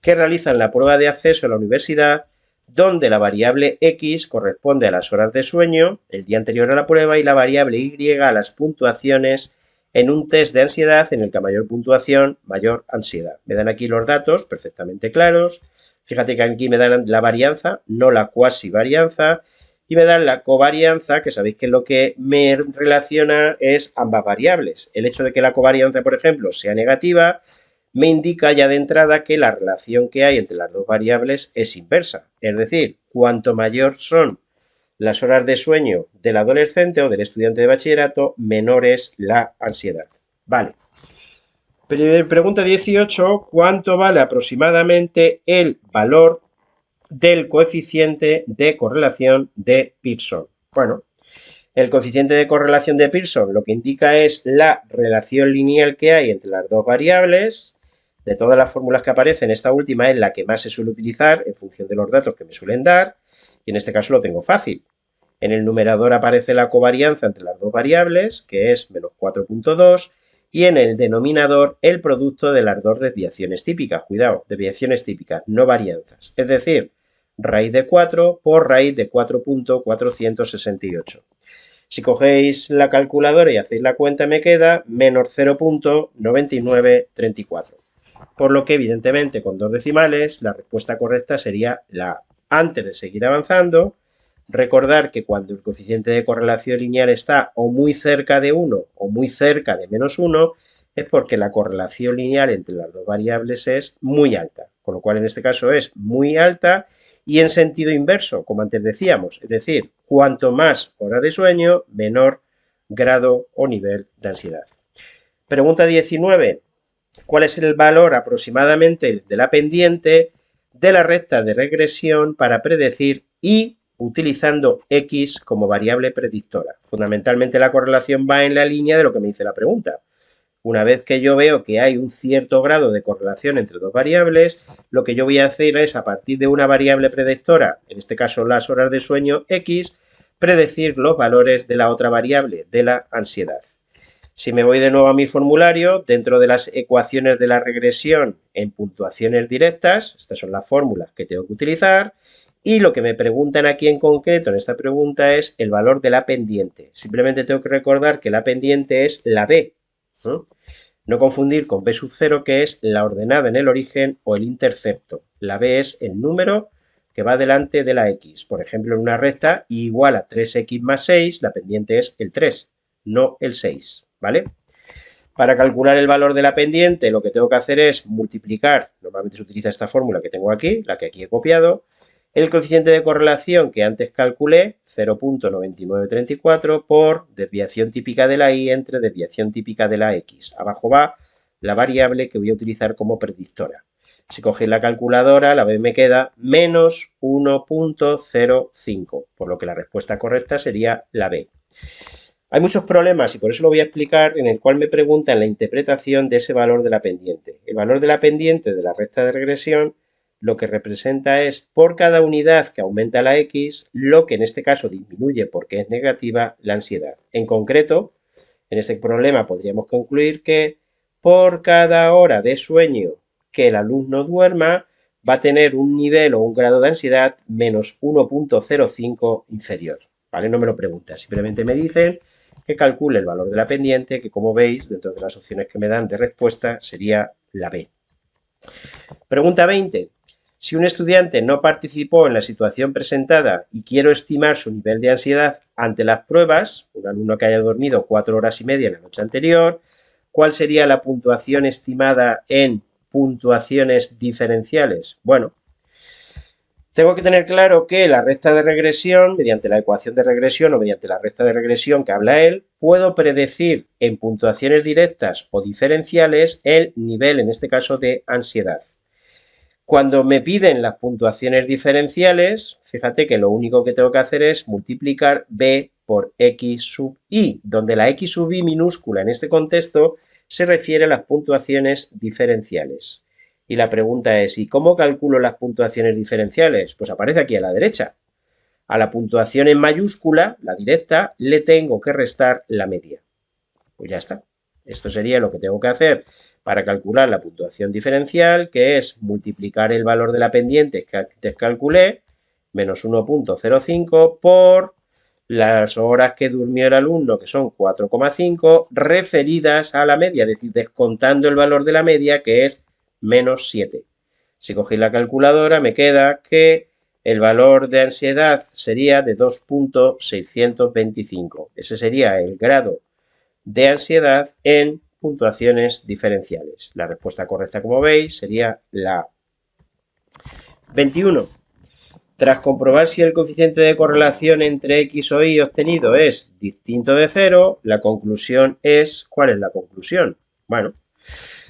que realizan la prueba de acceso a la universidad, donde la variable X corresponde a las horas de sueño el día anterior a la prueba y la variable Y a las puntuaciones en un test de ansiedad en el que a mayor puntuación, mayor ansiedad. Me dan aquí los datos perfectamente claros. Fíjate que aquí me dan la varianza, no la cuasi varianza, y me dan la covarianza, que sabéis que lo que me relaciona es ambas variables. El hecho de que la covarianza, por ejemplo, sea negativa, me indica ya de entrada que la relación que hay entre las dos variables es inversa. Es decir, cuanto mayor son las horas de sueño del adolescente o del estudiante de bachillerato, menor es la ansiedad. Vale. Pregunta 18. ¿Cuánto vale aproximadamente el valor del coeficiente de correlación de Pearson? Bueno, el coeficiente de correlación de Pearson lo que indica es la relación lineal que hay entre las dos variables. De todas las fórmulas que aparecen, esta última es la que más se suele utilizar en función de los datos que me suelen dar, y en este caso lo tengo fácil. En el numerador aparece la covarianza entre las dos variables, que es menos 4.2, y en el denominador el producto de las dos desviaciones típicas. Cuidado, desviaciones típicas, no varianzas. Es decir, raíz de 4 por raíz de 4.468. Si cogéis la calculadora y hacéis la cuenta, me queda menos 0.9934. Por lo que, evidentemente, con dos decimales, la respuesta correcta sería la A. Antes de seguir avanzando, recordar que cuando el coeficiente de correlación lineal está o muy cerca de 1 o muy cerca de menos 1, es porque la correlación lineal entre las dos variables es muy alta, con lo cual en este caso es muy alta y en sentido inverso, como antes decíamos, es decir, cuanto más hora de sueño, menor grado o nivel de ansiedad. Pregunta 19. ¿Cuál es el valor aproximadamente de la pendiente de la recta de regresión para predecir y utilizando X como variable predictora? Fundamentalmente la correlación va en la línea de lo que me dice la pregunta. Una vez que yo veo que hay un cierto grado de correlación entre dos variables, lo que yo voy a hacer es, a partir de una variable predictora, en este caso las horas de sueño X, predecir los valores de la otra variable, de la ansiedad. Si me voy de nuevo a mi formulario, dentro de las ecuaciones de la regresión en puntuaciones directas, estas son las fórmulas que tengo que utilizar, y lo que me preguntan aquí en concreto en esta pregunta es el valor de la pendiente. Simplemente tengo que recordar que la pendiente es la B, ¿no? No confundir con B sub 0, que es la ordenada en el origen o el intercepto. La B es el número que va delante de la X. Por ejemplo, en una recta igual a 3X más 6, la pendiente es el 3, no el 6, ¿vale? Para calcular el valor de la pendiente, lo que tengo que hacer es multiplicar, normalmente se utiliza esta fórmula que tengo aquí, la que aquí he copiado, el coeficiente de correlación que antes calculé, 0.9934, por desviación típica de la y entre desviación típica de la x. Abajo va la variable que voy a utilizar como predictora. Si cogéis la calculadora, la B me queda menos 1.05, por lo que la respuesta correcta sería la B. Hay muchos problemas y por eso lo voy a explicar, en el cual me preguntan la interpretación de ese valor de la pendiente. El valor de la pendiente de la recta de regresión lo que representa es por cada unidad que aumenta la x, lo que en este caso disminuye porque es negativa la ansiedad. En concreto, en este problema podríamos concluir que por cada hora de sueño que el alumno duerma, va a tener un nivel o un grado de ansiedad menos 1.05 inferior. ¿Vale? No me lo preguntan, simplemente me dicen que calcule el valor de la pendiente, que como veis, dentro de las opciones que me dan de respuesta, sería la B. Pregunta 20. Si un estudiante no participó en la situación presentada y quiero estimar su nivel de ansiedad ante las pruebas, un alumno que haya dormido 4 horas y media en la noche anterior, ¿cuál sería la puntuación estimada en puntuaciones diferenciales? Bueno, tengo que tener claro que la recta de regresión, mediante la ecuación de regresión o mediante la recta de regresión que habla él, puedo predecir en puntuaciones directas o diferenciales el nivel, en este caso, de ansiedad. Cuando me piden las puntuaciones diferenciales, fíjate que lo único que tengo que hacer es multiplicar b por x sub i, donde la x sub i minúscula en este contexto se refiere a las puntuaciones diferenciales. Y la pregunta es, ¿y cómo calculo las puntuaciones diferenciales? Pues aparece aquí a la derecha. A la puntuación en mayúscula, la directa, le tengo que restar la media. Pues ya está. Esto sería lo que tengo que hacer para calcular la puntuación diferencial, que es multiplicar el valor de la pendiente que antes calculé, menos 1.05, por las horas que durmió el alumno, que son 4,5, referidas a la media, es decir, descontando el valor de la media, que es menos 7. Si cogéis la calculadora, me queda que el valor de ansiedad sería de 2.625. Ese sería el grado de ansiedad en puntuaciones diferenciales. La respuesta correcta, como veis, sería la A. 21. Tras comprobar si el coeficiente de correlación entre X o Y obtenido es distinto de 0, la conclusión es... ¿Cuál es la conclusión? Bueno,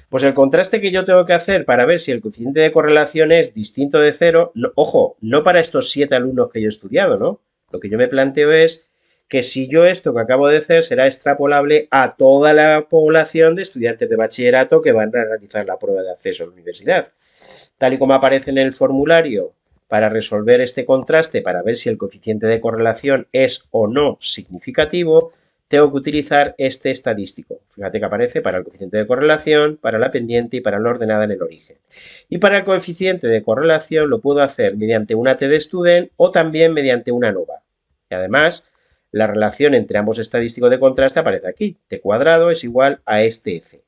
pues el contraste que yo tengo que hacer para ver si el coeficiente de correlación es distinto de 0, no, ojo, no para estos 7 alumnos que yo he estudiado, ¿no? Lo que yo me planteo es que si yo esto que acabo de hacer será extrapolable a toda la población de estudiantes de bachillerato que van a realizar la prueba de acceso a la universidad. Tal y como aparece en el formulario, para resolver este contraste, para ver si el coeficiente de correlación es o no significativo, tengo que utilizar este estadístico. Fíjate que aparece para el coeficiente de correlación, para la pendiente y para la ordenada en el origen. Y para el coeficiente de correlación lo puedo hacer mediante una T de student o también mediante una ANOVA. Y además, la relación entre ambos estadísticos de contraste aparece aquí. T cuadrado es igual a este F.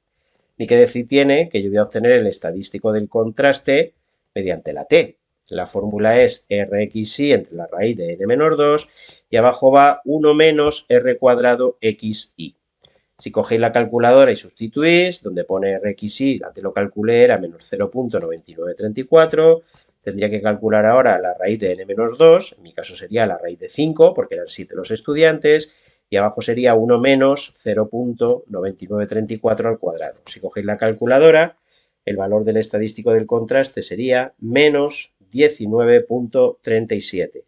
Ni que decir tiene que yo voy a obtener el estadístico del contraste mediante la T. La fórmula es Rxy entre la raíz de n menos 2 y abajo va 1 menos R cuadrado xy. Si cogéis la calculadora y sustituís, donde pone Rxy, antes lo calculé, era menos 0.9934, tendría que calcular ahora la raíz de n menos 2, en mi caso sería la raíz de 5, porque eran 7 los estudiantes, y abajo sería 1 menos 0.9934 al cuadrado. Si cogéis la calculadora, el valor del estadístico del contraste sería menos 19.37.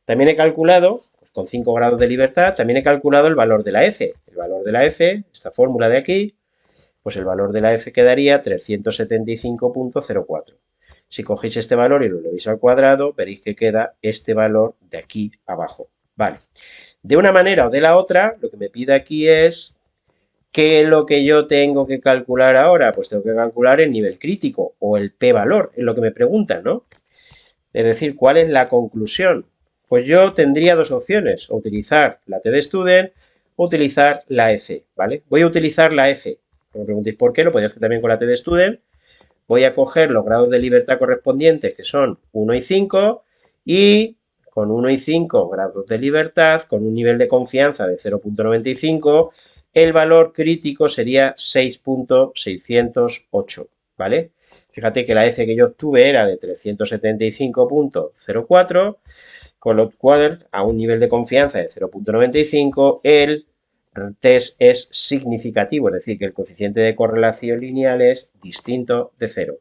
También he calculado, pues con 5 grados de libertad, también he calculado el valor de la F. El valor de la F, esta fórmula de aquí, pues el valor de la F quedaría 375.04. Si cogéis este valor y lo elevéis al cuadrado, veréis que queda este valor de aquí abajo. Vale. De una manera o de la otra, lo que me pide aquí es ¿qué es lo que yo tengo que calcular ahora? Pues tengo que calcular el nivel crítico o el p-valor, es lo que me preguntan, ¿no? Es decir, ¿cuál es la conclusión? Pues yo tendría dos opciones, o utilizar la T de student o utilizar la F, ¿vale? Voy a utilizar la F. No me preguntéis por qué, lo podría hacer también con la T de student. Voy a coger los grados de libertad correspondientes, que son 1 y 5, y con 1 y 5 grados de libertad, con un nivel de confianza de 0.95, el valor crítico sería 6.608, ¿vale? Fíjate que la F que yo obtuve era de 375.04, con lo cual a un nivel de confianza de 0.95 el test es significativo, es decir, que el coeficiente de correlación lineal es distinto de 0.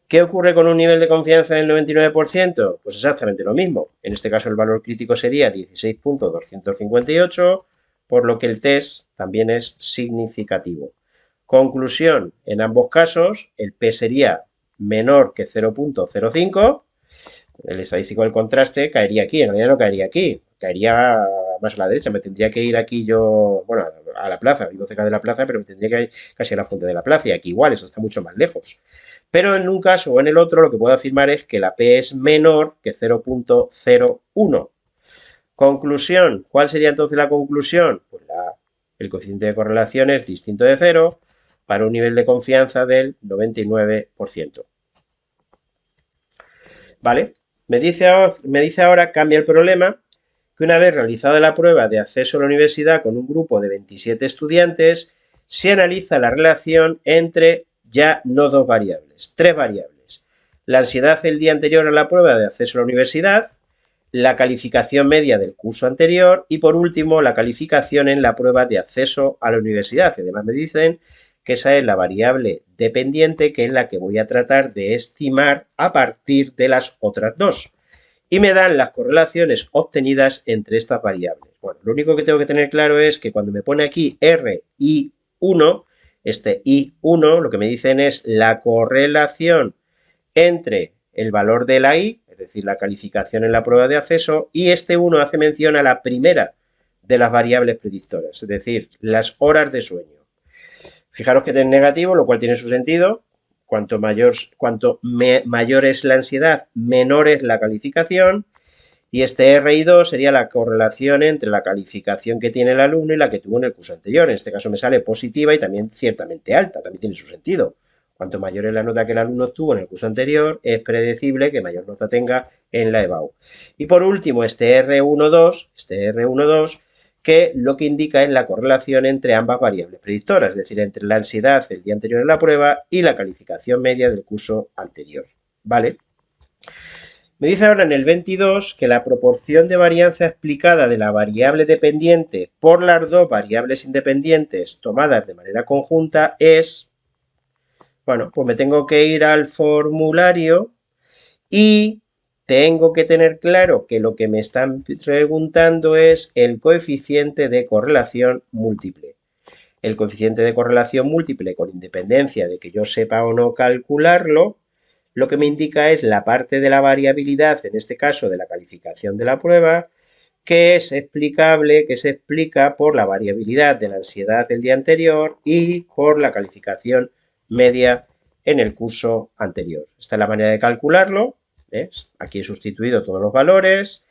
¿Qué ocurre con un nivel de confianza del 99%? Pues exactamente lo mismo. En este caso el valor crítico sería 16.258, por lo que el test también es significativo. Conclusión, en ambos casos el P sería menor que 0.05, el estadístico del contraste caería aquí, en realidad no caería aquí, caería más a la derecha, me tendría que ir aquí yo, bueno, a la plaza, vivo cerca de la plaza, pero me tendría que ir casi a la fuente de la plaza, y aquí igual, eso está mucho más lejos. Pero en un caso o en el otro lo que puedo afirmar es que la P es menor que 0.01. Conclusión, ¿cuál sería entonces la conclusión? Pues el coeficiente de correlación es distinto de 0 para un nivel de confianza del 99%. ¿Vale? Me dice ahora, cambia el problema, que una vez realizada la prueba de acceso a la universidad con un grupo de 27 estudiantes, se analiza la relación entre ya no dos variables, tres variables. La ansiedad el día anterior a la prueba de acceso a la universidad, la calificación media del curso anterior y, por último, la calificación en la prueba de acceso a la universidad. Además me dicen que esa es la variable dependiente, que es la que voy a tratar de estimar a partir de las otras dos. Y me dan las correlaciones obtenidas entre estas variables. Bueno, lo único que tengo que tener claro es que cuando me pone aquí R y 1, este I1, lo que me dicen es la correlación entre el valor de la I, es decir, la calificación en la prueba de acceso, y este 1 hace mención a la primera de las variables predictoras, es decir, las horas de sueño. Fijaros que es negativo, lo cual tiene su sentido. Cuanto mayor es la ansiedad, menor es la calificación. Y este RI2 sería la correlación entre la calificación que tiene el alumno y la que tuvo en el curso anterior. En este caso me sale positiva y también ciertamente alta, también tiene su sentido. Cuanto mayor es la nota que el alumno obtuvo en el curso anterior, es predecible que mayor nota tenga en la EBAU. Y por último, este R12, que lo que indica es la correlación entre ambas variables predictoras, es decir, entre la ansiedad el día anterior en la prueba y la calificación media del curso anterior. ¿Vale? Me dice ahora en el 22 que la proporción de varianza explicada de la variable dependiente por las dos variables independientes tomadas de manera conjunta es, bueno, pues me tengo que ir al formulario y tengo que tener claro que lo que me están preguntando es el coeficiente de correlación múltiple. El coeficiente de correlación múltiple, con independencia de que yo sepa o no calcularlo, lo que me indica es la parte de la variabilidad, en este caso de la calificación de la prueba, que es explicable, que se explica por la variabilidad de la ansiedad del día anterior y por la calificación media en el curso anterior. Esta es la manera de calcularlo. ¿Ves? Aquí he sustituido todos los valores,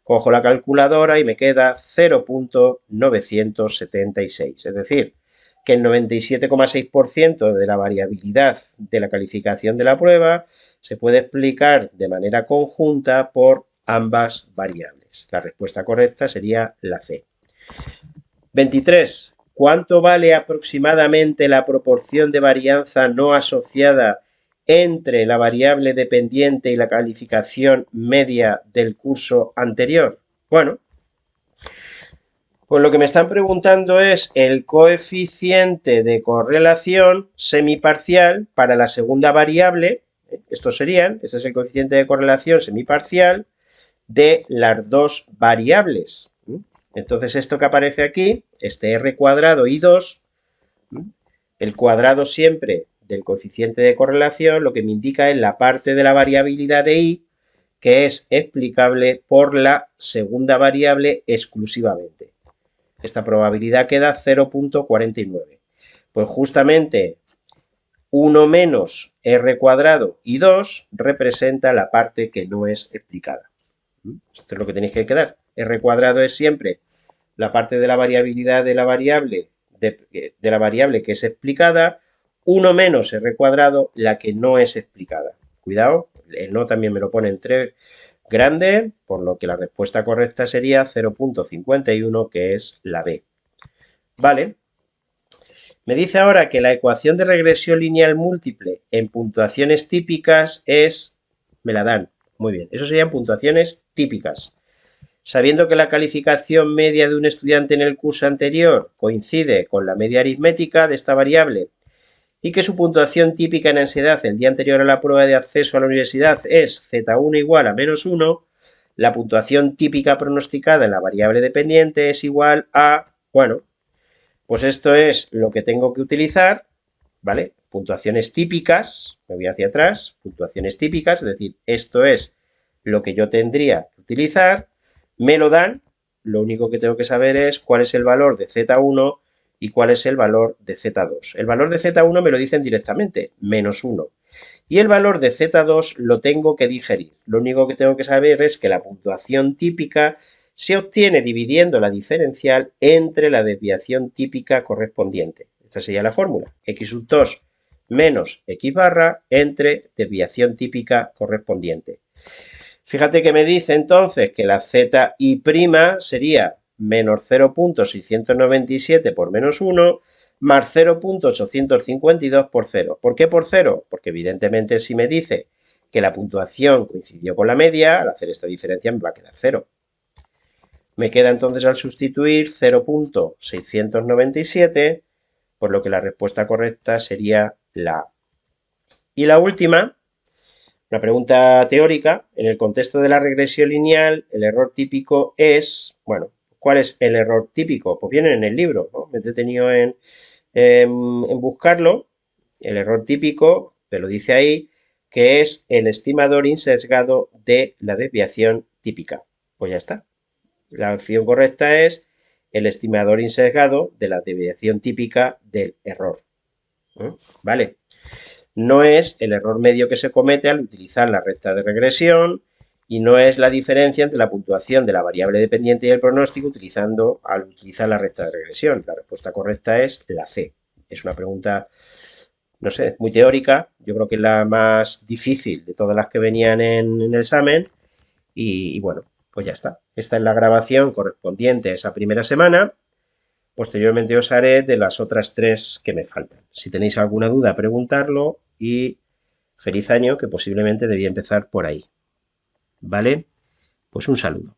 cojo la calculadora y me queda 0.976, es decir, que el 97,6% de la variabilidad de la calificación de la prueba se puede explicar de manera conjunta por ambas variables. La respuesta correcta sería la C. 23. ¿Cuánto vale aproximadamente la proporción de varianza no asociada entre la variable dependiente y la calificación media del curso anterior? Bueno, pues lo que me están preguntando es el coeficiente de correlación semiparcial para la segunda variable. Estos serían, este es el coeficiente de correlación semiparcial de las dos variables. Entonces esto que aparece aquí, este R cuadrado y 2, el cuadrado siempre del coeficiente de correlación, lo que me indica es la parte de la variabilidad de I que es explicable por la segunda variable exclusivamente. Esta probabilidad queda 0.49. Pues justamente 1 menos R cuadrado y 2 representa la parte que no es explicada. Esto es lo que tenéis que quedar. R cuadrado es siempre la parte de la variabilidad de la variable, de la variable que es explicada, 1 menos R cuadrado la que no es explicada. Cuidado, el no también me lo pone entre grande, por lo que la respuesta correcta sería 0.51, que es la B. Vale, Me dice ahora que la ecuación de regresión lineal múltiple en puntuaciones típicas es, me la dan, muy bien, eso serían puntuaciones típicas. Sabiendo que la calificación media de un estudiante en el curso anterior coincide con la media aritmética de esta variable y que su puntuación típica en ansiedad el día anterior a la prueba de acceso a la universidad es Z1 igual a -1, la puntuación típica pronosticada en la variable dependiente es igual a, bueno, pues esto es lo que tengo que utilizar, ¿vale? Puntuaciones típicas, me voy hacia atrás, puntuaciones típicas, es decir, esto es lo que yo tendría que utilizar, me lo dan, lo único que tengo que saber es cuál es el valor de Z1 y cuál es el valor de Z2. El valor de Z1 me lo dicen directamente, -1. Y el valor de Z2 lo tengo que digerir. Lo único que tengo que saber es que la puntuación típica se obtiene dividiendo la diferencial entre la desviación típica correspondiente. Esta sería la fórmula. X sub 2 menos X barra entre desviación típica correspondiente. Fíjate que me dice entonces que la ZI' sería menos 0.697 por -1 más 0.852 por 0. ¿Por qué por 0? Porque evidentemente si me dice que la puntuación coincidió con la media, al hacer esta diferencia me va a quedar 0. Me queda entonces al sustituir 0.697, por lo que la respuesta correcta sería la A. Y la última, una pregunta teórica, en el contexto de la regresión lineal, el error típico es, bueno, ¿cuál es el error típico? Pues viene en el libro, ¿no? Me he detenido en buscarlo. El error típico, te lo dice ahí, que es el estimador insesgado de la desviación típica. Pues ya está. La opción correcta es el estimador insesgado de la desviación típica del error. ¿Vale? No es el error medio que se comete al utilizar la recta de regresión y no es la diferencia entre la puntuación de la variable dependiente y el pronóstico al utilizar la recta de regresión. La respuesta correcta es la C. Es una pregunta, no sé, muy teórica. Yo creo que es la más difícil de todas las que venían en el examen. Y bueno, pues ya está. Esta es la grabación correspondiente a esa primera semana. Posteriormente os haré de las otras 3 que me faltan. Si tenéis alguna duda, preguntarlo y feliz año, que posiblemente debía empezar por ahí. ¿Vale? Pues un saludo.